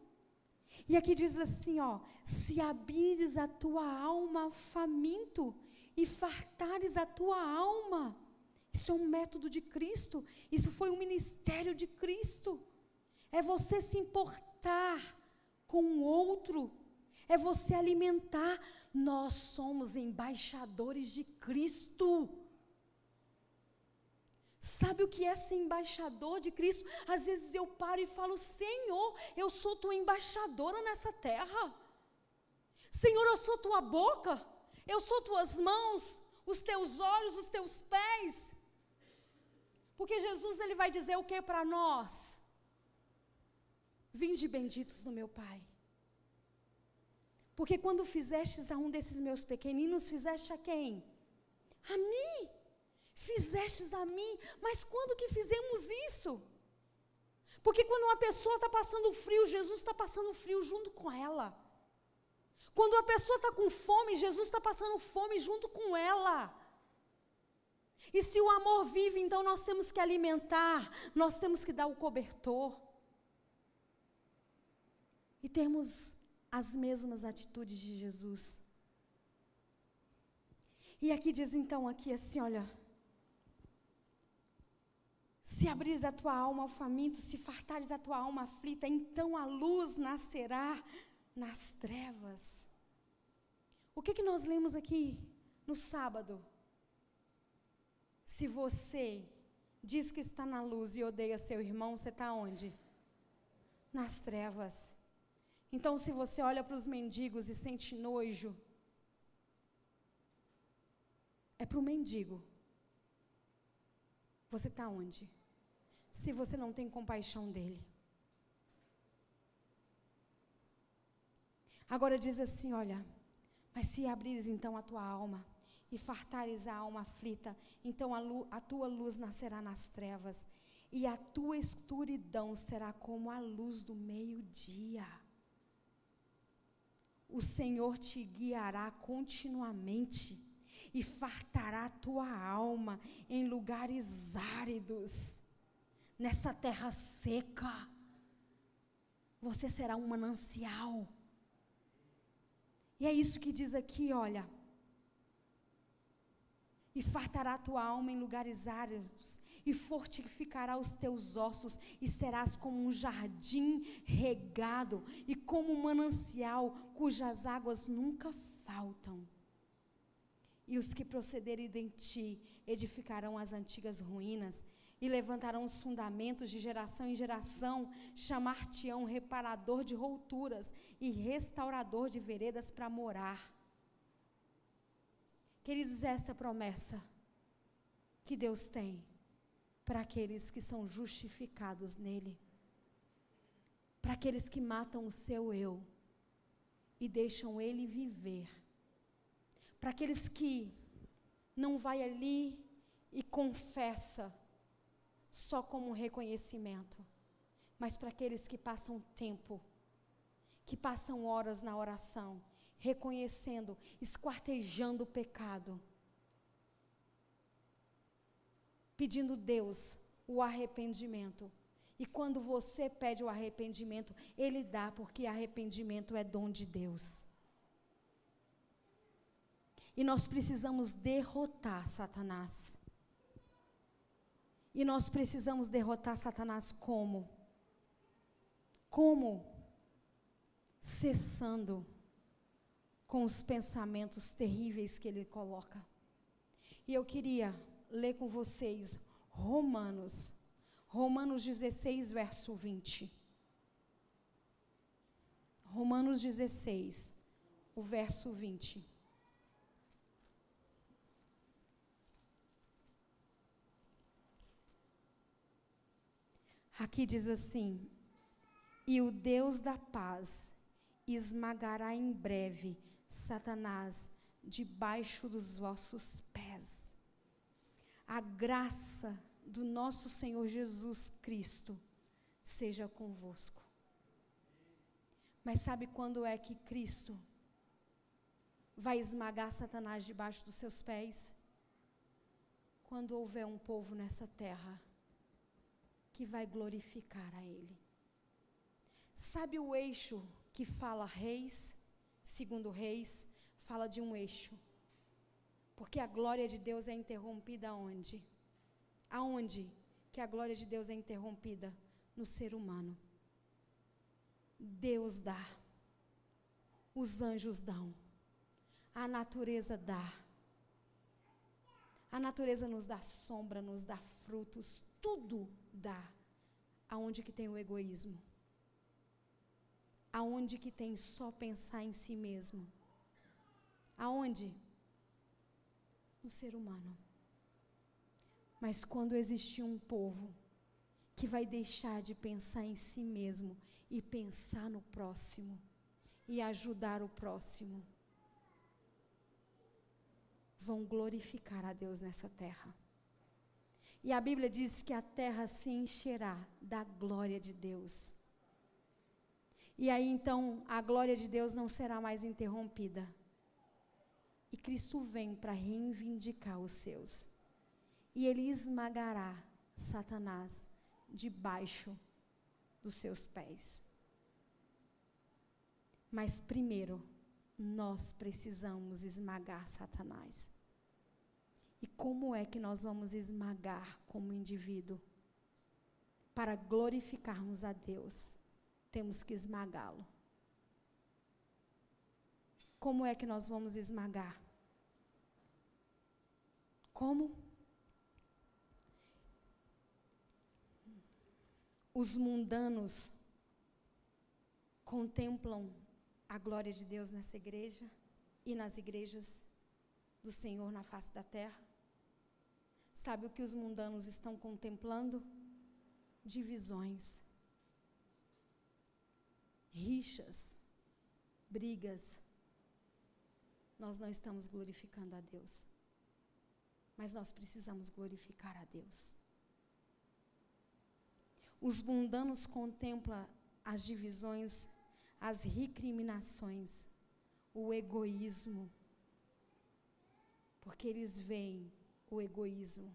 E aqui diz assim, ó, se abrires a tua alma faminto, e fartares a tua alma. Isso é um método de Cristo, isso foi um ministério de Cristo. É você se importar com o outro, é você alimentar. Nós somos embaixadores de Cristo. Sabe o que é ser embaixador de Cristo? Às vezes eu paro e falo, Senhor, eu sou tua embaixadora nessa terra. Senhor, eu sou tua boca. Eu sou tuas mãos, os teus olhos, os teus pés. Porque Jesus, ele vai dizer o que para nós? Vinde benditos do meu Pai. Porque quando fizestes a um desses meus pequeninos, fizeste a quem? A mim. Fizestes a mim. Mas quando que fizemos isso? Porque quando uma pessoa está passando frio, Jesus está passando frio junto com ela. Quando a pessoa está com fome, Jesus está passando fome junto com ela. E se o amor vive, então nós temos que alimentar, nós temos que dar o cobertor. E termos as mesmas atitudes de Jesus. E aqui diz então, aqui assim, olha. Se abrires a tua alma ao faminto, se fartares a tua alma aflita, então a luz nascerá nas trevas. O que nós lemos aqui no sábado? Se você diz que está na luz e odeia seu irmão, você está onde? Nas trevas. Então, se você olha para os mendigos e sente nojo, é para o mendigo. Você está onde? Se você não tem compaixão dele. Agora diz assim, olha, mas se abrires então a tua alma e fartares a alma aflita, então a tua luz nascerá nas trevas, e a tua escuridão será como a luz do meio-dia. O Senhor te guiará continuamente e fartará a tua alma em lugares áridos. Nessa terra seca, você será um manancial. E é isso que diz aqui, olha. E fartará a tua alma em lugares áridos, e fortificará os teus ossos, e serás como um jardim regado, e como um manancial cujas águas nunca faltam. E os que procederem de ti edificarão as antigas ruínas, e levantarão os fundamentos de geração em geração, chamar-te-ão reparador de rupturas e restaurador de veredas para morar. Queridos, essa é a promessa que Deus tem para aqueles que são justificados nele, para aqueles que matam o seu eu e deixam ele viver, para aqueles que não vai ali e confessa só como um reconhecimento, mas para aqueles que passam tempo, que passam horas na oração, reconhecendo, esquartejando o pecado, pedindo a Deus o arrependimento. E quando você pede o arrependimento, Ele dá, porque arrependimento é dom de Deus. E nós precisamos derrotar Satanás. E nós precisamos derrotar Satanás como? Como? Cessando com os pensamentos terríveis que ele coloca. E eu queria ler com vocês Romanos 16, verso 20. Romanos 16, o verso 20. Aqui diz assim: e o Deus da paz esmagará em breve Satanás debaixo dos vossos pés. A graça do nosso Senhor Jesus Cristo seja convosco. Mas sabe quando é que Cristo vai esmagar Satanás debaixo dos seus pés? Quando houver um povo nessa terra que vai glorificar a Ele. Sabe o eixo que fala Reis, segundo Reis, fala de um eixo. Porque a glória de Deus é interrompida aonde? Aonde que a glória de Deus é interrompida? No ser humano. Deus dá. Os anjos dão. A natureza dá. A natureza nos dá sombra, nos dá frutos, tudo dá. Aonde que tem o egoísmo? Aonde que tem só pensar em si mesmo? Aonde? No ser humano. Mas quando existir um povo que vai deixar de pensar em si mesmo e pensar no próximo e ajudar o próximo, vão glorificar a Deus nessa terra. E a Bíblia diz que a terra se encherá da glória de Deus. E aí então a glória de Deus não será mais interrompida. E Cristo vem para reivindicar os seus. E Ele esmagará Satanás debaixo dos seus pés. Mas primeiro, nós precisamos esmagar Satanás. E como é que nós vamos esmagar como indivíduo? Para glorificarmos a Deus, temos que esmagá-lo. Como é que nós vamos esmagar? Como? Os mundanos contemplam a glória de Deus nessa igreja e nas igrejas do Senhor na face da terra. Sabe o que os mundanos estão contemplando? Divisões, rixas, brigas. Nós não estamos glorificando a Deus, mas nós precisamos glorificar a Deus. Os mundanos contemplam as divisões, as recriminações, o egoísmo, porque eles veem o egoísmo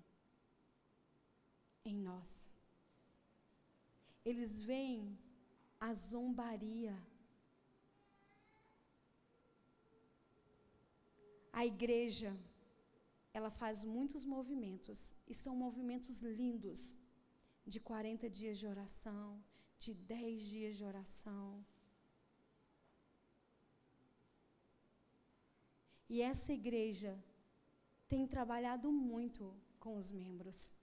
em nós. Eles veem a zombaria. A igreja, ela faz muitos movimentos, e são movimentos lindos, de 40 dias de oração, de 10 dias de oração. E essa igreja tem trabalhado muito com os membros.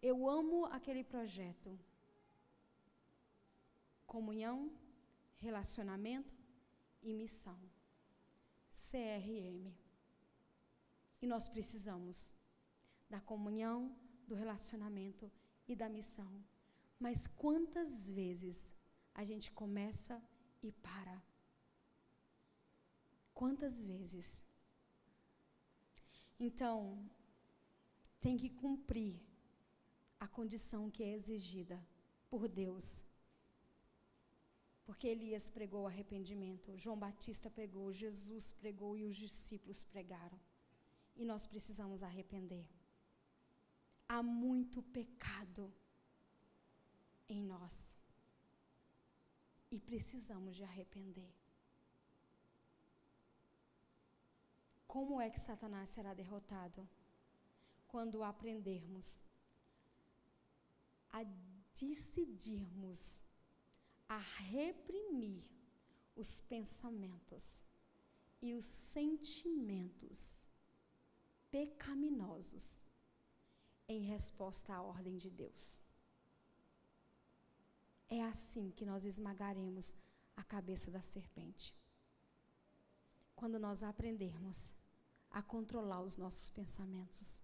Eu amo aquele projeto. Comunhão, relacionamento e missão. CRM. E nós precisamos da comunhão, do relacionamento e da missão. Mas quantas vezes a gente começa e para? Quantas vezes? Então, tem que cumprir a condição que é exigida por Deus. Porque Elias pregou arrependimento, João Batista pregou, Jesus pregou e os discípulos pregaram. E nós precisamos arrepender. Há muito pecado em nós. E precisamos de arrepender. Como é que Satanás será derrotado? Quando aprendermos a decidirmos a reprimir os pensamentos e os sentimentos pecaminosos em resposta à ordem de Deus. É assim que nós esmagaremos a cabeça da serpente. Quando nós aprendermos a controlar os nossos pensamentos.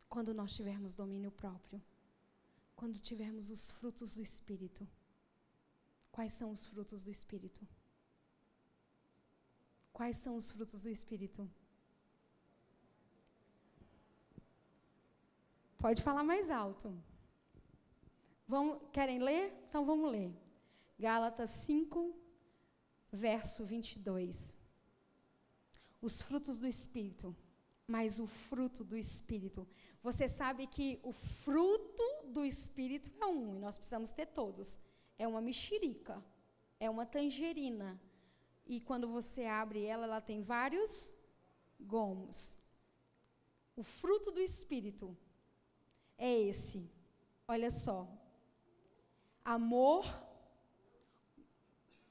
Quando nós tivermos domínio próprio. Quando tivermos os frutos do Espírito. Quais são os frutos do Espírito? Quais são os frutos do Espírito? Pode falar mais alto. Querem ler? Então vamos ler. Gálatas 5, verso 22. Os frutos do Espírito. Mas o fruto do Espírito. Você sabe que o fruto do Espírito é um, e nós precisamos ter todos. É uma mexerica, é uma tangerina. E quando você abre ela, ela tem vários gomos. O fruto do Espírito é esse. Olha só. Amor,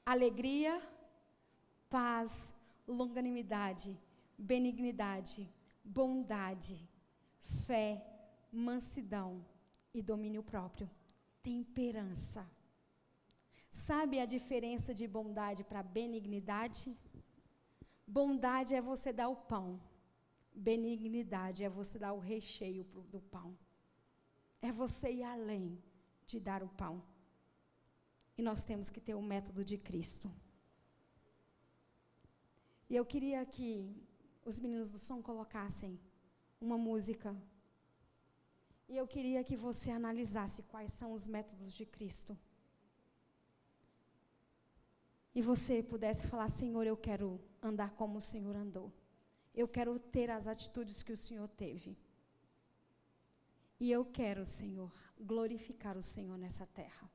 alegria, paz, longanimidade, benignidade, bondade, fé, mansidão e domínio próprio. Temperança. Sabe a diferença de bondade para benignidade? Bondade é você dar o pão. Benignidade é você dar o recheio do pão. É você ir além de dar o pão. E nós temos que ter o método de Cristo. E eu queria que os meninos do som colocassem uma música. E eu queria que você analisasse quais são os métodos de Cristo. E você pudesse falar: Senhor, eu quero andar como o Senhor andou. Eu quero ter as atitudes que o Senhor teve. E eu quero, Senhor, glorificar o Senhor nessa terra.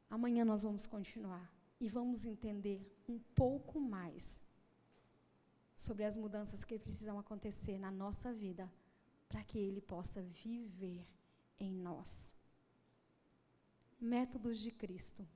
Amanhã nós vamos continuar e vamos entender um pouco mais sobre as mudanças que precisam acontecer na nossa vida para que Ele possa viver em nós. Métodos de Cristo.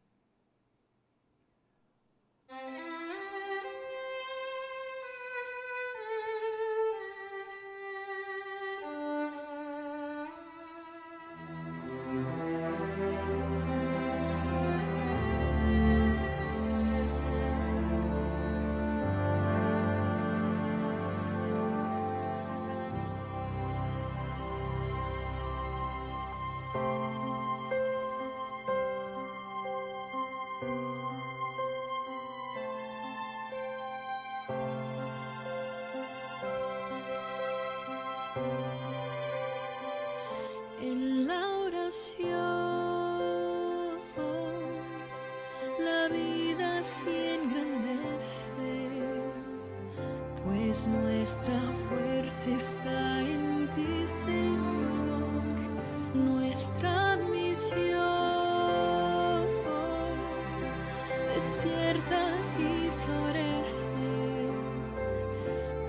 emoción, la vida se engrandece, pues nuestra fuerza está en ti, Señor, nuestra misión despierta y florece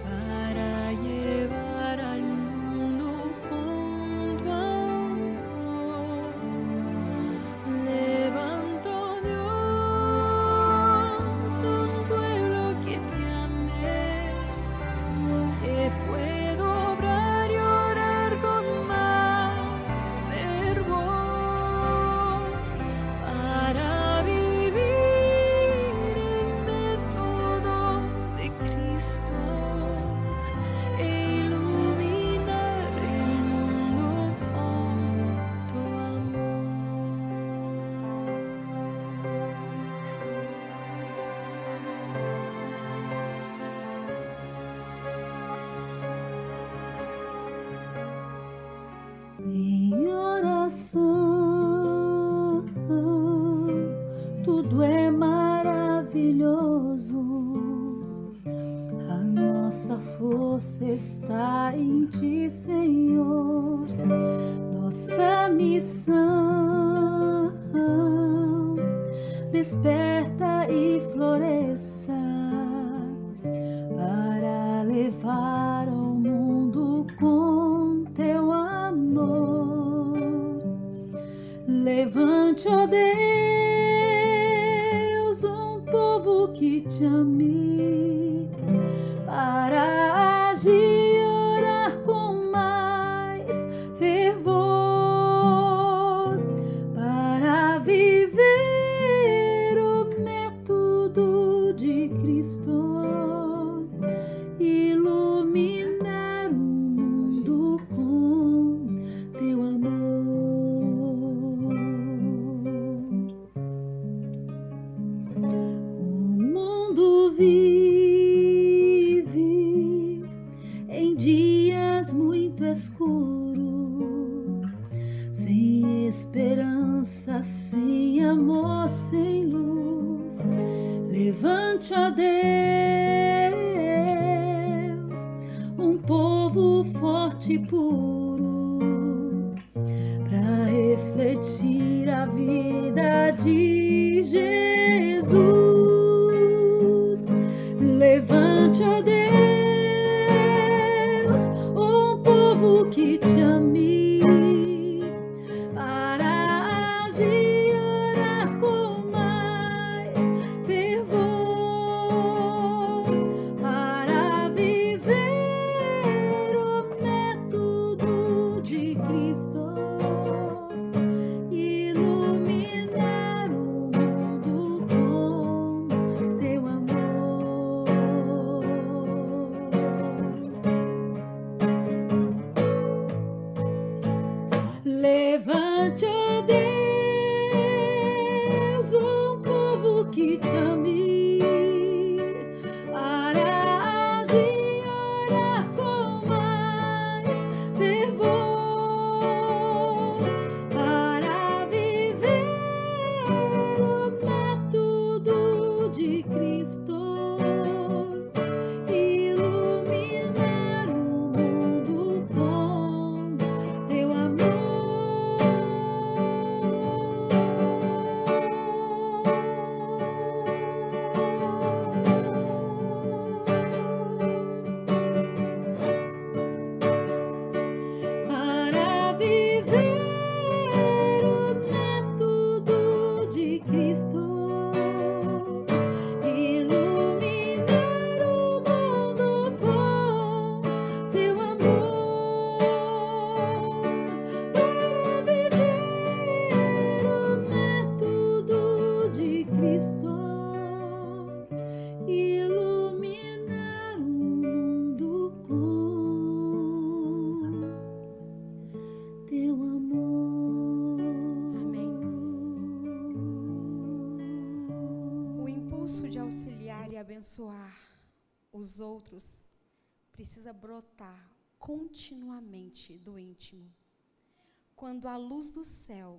para llevar al mundo con tu amor. Levanto, Dios, un pueblo que te ame, que puedo obrar y orar con más fervor para vivir el método de Cristo e iluminar el mundo con tu amor. Em oração, tudo é maravilhoso. A nossa força está em ti, Senhor. Nossa missão desperta e floresça para levar ao mundo com teu amor. Levante, ó Deus, um povo que te ame, para agir e orar com mais fervor, para viver o método de Cristo, iluminar o mundo com teu amor. O mundo vive em dias muito escuros, sem esperança, sem amor, sem luz. Levante, ó Deus, um povo forte e puro, para refletir a vida de Jesus. Levante, ó Deus, um povo que te ame, para agir e orar com mais fervor, para viver o método de Cristo, iluminar o mundo com teu amor. Levante, ó Deus, um povo que te ame, para agir e orar com mais fervor, para viver o método de Cristo, iluminar o mundo com teu amor. Para viver o método de Cristo, iluminar o mundo com seu amor, para viver o método de Cristo, iluminar o mundo com teu amor. Amém. O impulso de auxiliar e abençoar os outros precisa brotar continuamente do íntimo. quando a luz do céu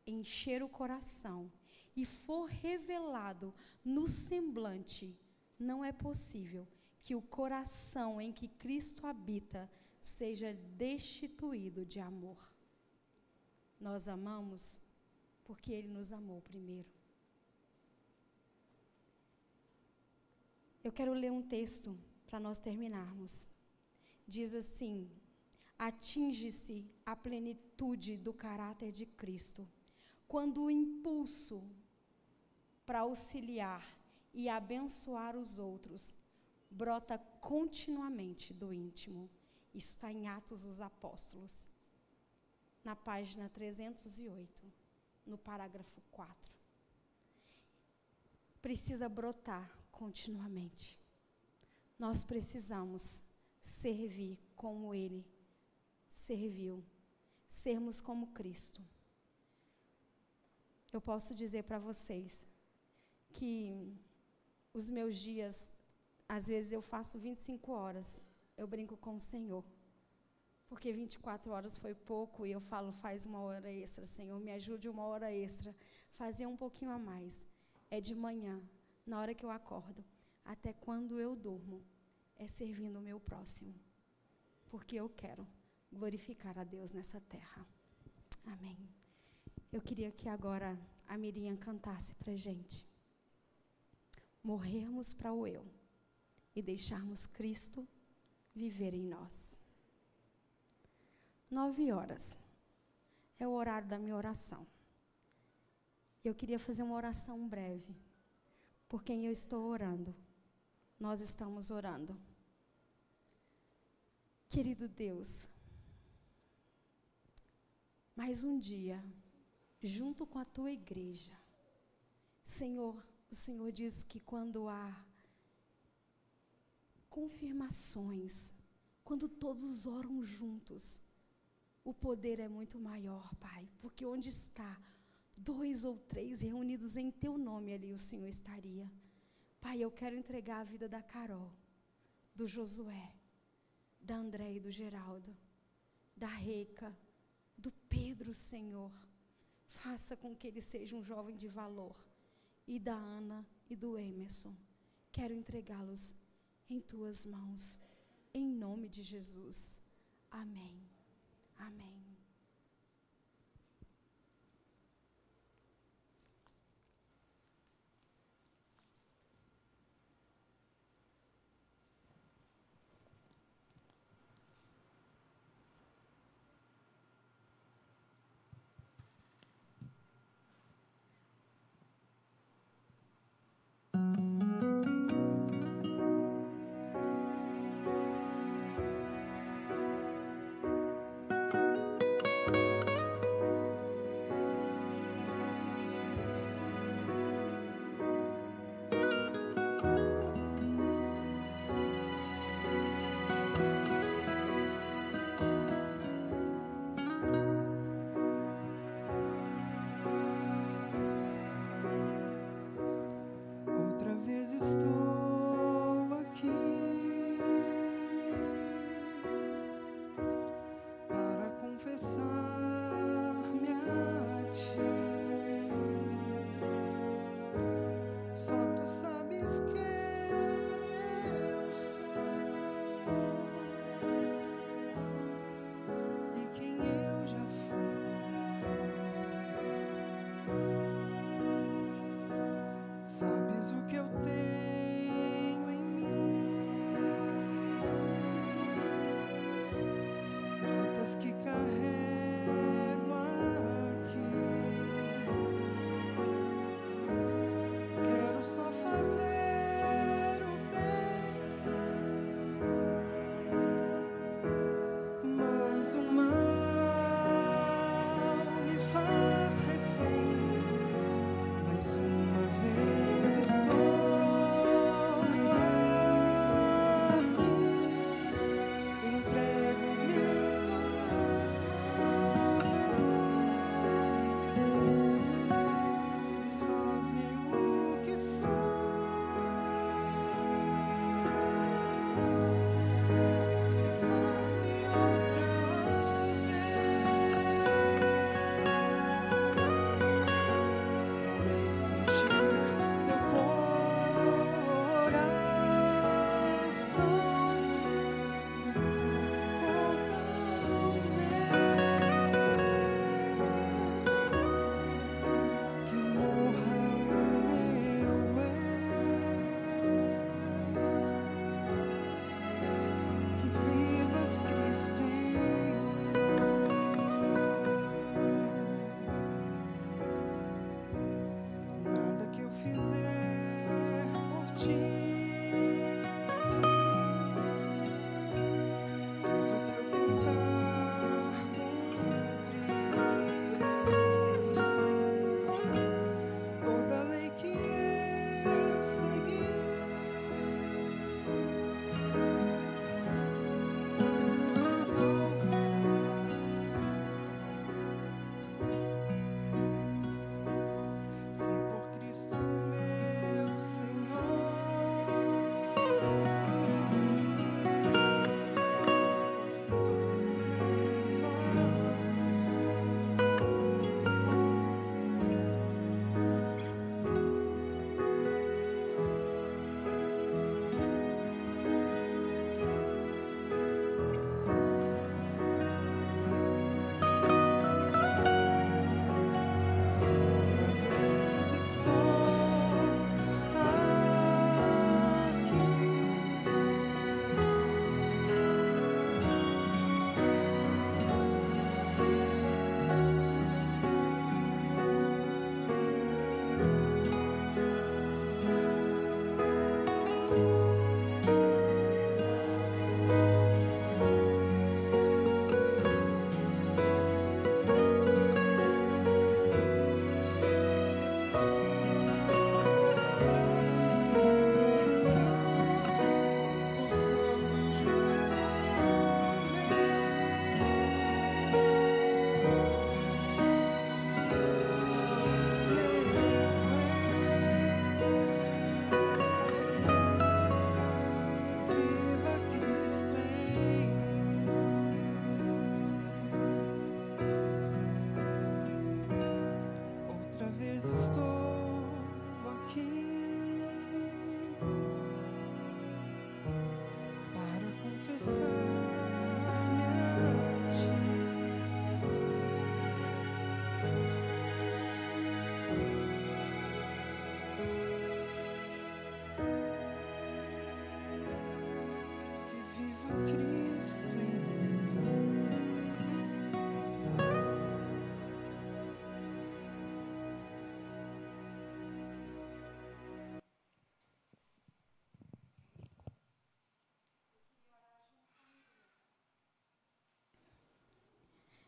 encher o coração e for revelado no semblante, não é possível que o coração em que Cristo habita seja destituído de amor. Nós amamos porque Ele nos amou primeiro. Eu quero ler um texto para nós terminarmos. Diz assim: atinge-se a plenitude do caráter de Cristo quando o impulso para auxiliar e abençoar os outros brota continuamente do íntimo. Isso está em Atos dos Apóstolos, na página 308, no parágrafo 4. Precisa brotar continuamente. Nós precisamos servir como Ele serviu, sermos como Cristo. Eu posso dizer para vocês que os meus dias, às vezes eu faço 25 horas, eu brinco com o Senhor, porque 24 horas foi pouco e eu falo, faz 1 hora extra, Senhor, me ajude 1 hora extra, fazer um pouquinho a mais. É de manhã, na hora que eu acordo, até quando eu durmo, é servindo o meu próximo, porque eu quero glorificar a Deus nessa terra. Amém. Eu queria que agora a Miriam cantasse para a gente. Morrermos para o eu e deixarmos Cristo viver em nós. 9 horas é o horário da minha oração. Eu queria fazer uma oração breve. Por quem eu estou orando, nós estamos orando. Querido Deus, mais um dia, junto com a tua igreja, Senhor, o Senhor diz que quando há confirmações, quando todos oram juntos, o poder é muito maior, Pai, porque onde está 2 ou 3 reunidos em teu nome, ali o Senhor estaria. Pai, eu quero entregar a vida da Carol, do Josué, da André e do Geraldo, da Reica, do Pedro, Senhor. Faça com que ele seja um jovem de valor. E da Ana e do Emerson. Quero entregá-los em tuas mãos, em nome de Jesus. Amém. Amém. Outra vez estou aqui para confessar-me a ti. Só tu sabes quem eu sou e quem eu já fui. Sabes o que eu tenho em mim, lutas que carrego aqui. Quero só fazer o bem, mas o mal me faz refém. Mais uma vez estou aqui, entrego-me em tuas mãos.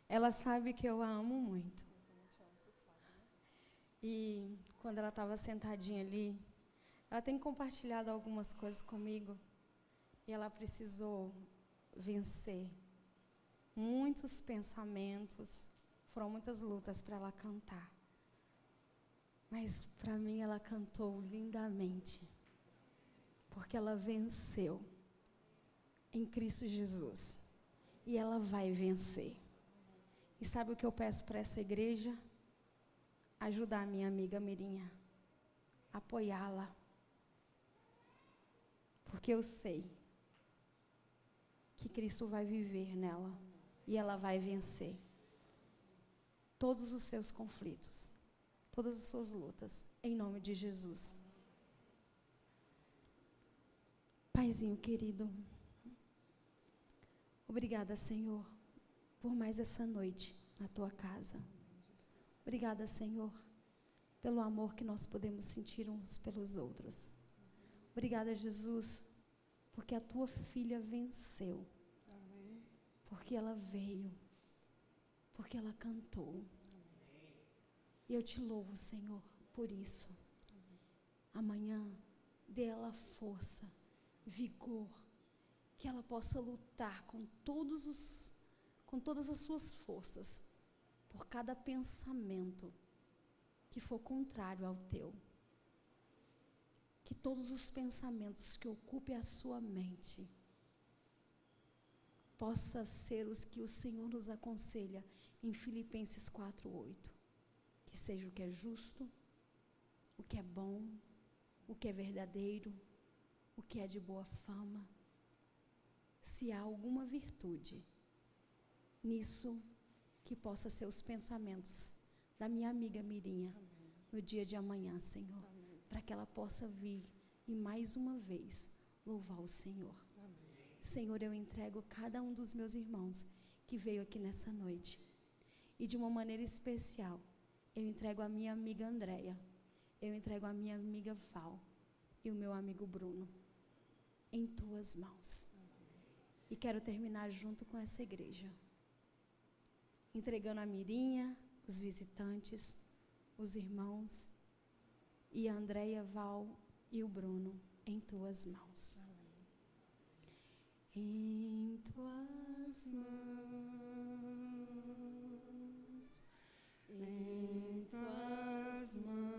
Ela sabe que eu a amo muito. E quando ela estava sentadinha ali, ela tem compartilhado algumas coisas comigo. E ela precisou vencer muitos pensamentos. Foram muitas lutas para ela cantar. Mas para mim ela cantou lindamente. Porque ela venceu em Cristo Jesus. E ela vai vencer. E sabe o que eu peço para essa igreja? Ajudar a minha amiga Mirinha. Apoiá-la. Porque eu sei que Cristo vai viver nela. E ela vai vencer todos os seus conflitos. Todas as suas lutas. Em nome de Jesus. Paizinho querido. Obrigada, Senhor, por mais essa noite na tua casa. Obrigada, Senhor, pelo amor que nós podemos sentir uns pelos outros. Obrigada, Jesus, porque a tua filha venceu. Porque ela veio. Porque ela cantou. E eu te louvo, Senhor, por isso. Amanhã, dê ela força, vigor, que ela possa lutar com todas as suas forças, por cada pensamento que for contrário ao teu. Que todos os pensamentos que ocupem a sua mente possa ser os que o Senhor nos aconselha em Filipenses 4:8. Que seja o que é justo, o que é bom, o que é verdadeiro, o que é de boa fama. Se há alguma virtude nisso, que possa ser os pensamentos da minha amiga Mirinha. Amém. No dia de amanhã, Senhor, para que ela possa vir e mais uma vez louvar o Senhor. Amém. Senhor, eu entrego cada um dos meus irmãos que veio aqui nessa noite. E de uma maneira especial, eu entrego a minha amiga Andréia, eu entrego a minha amiga Val e o meu amigo Bruno em tuas mãos. E quero terminar junto com essa igreja, entregando a Mirinha, os visitantes, os irmãos, e a Andréia, Val e o Bruno em tuas mãos. Em tuas mãos, em tuas mãos,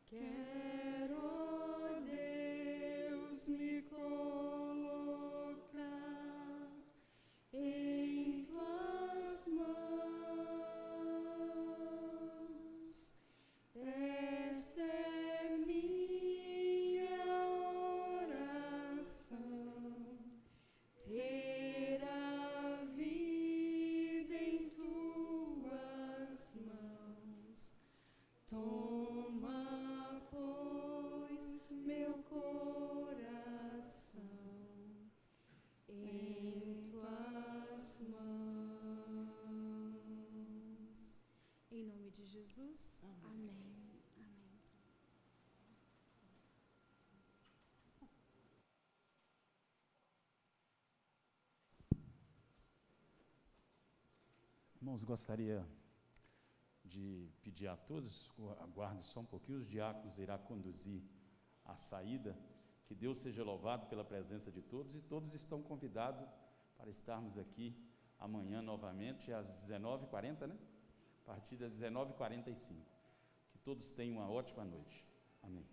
quero, ó Deus, me colocar em tuas mãos. Esta é minha oração, ter a vida em tuas mãos. Toma, pois, meu coração em tuas mãos. Em nome de Jesus, amém. Amém. Irmãos, gostaria de pedir a todos, aguarde só um pouquinho, os diáconos irá conduzir a saída. Que Deus seja louvado pela presença de todos, e todos estão convidados para estarmos aqui amanhã novamente às 19h40, né? A partir das 19h45. Que todos tenham uma ótima noite. Amém.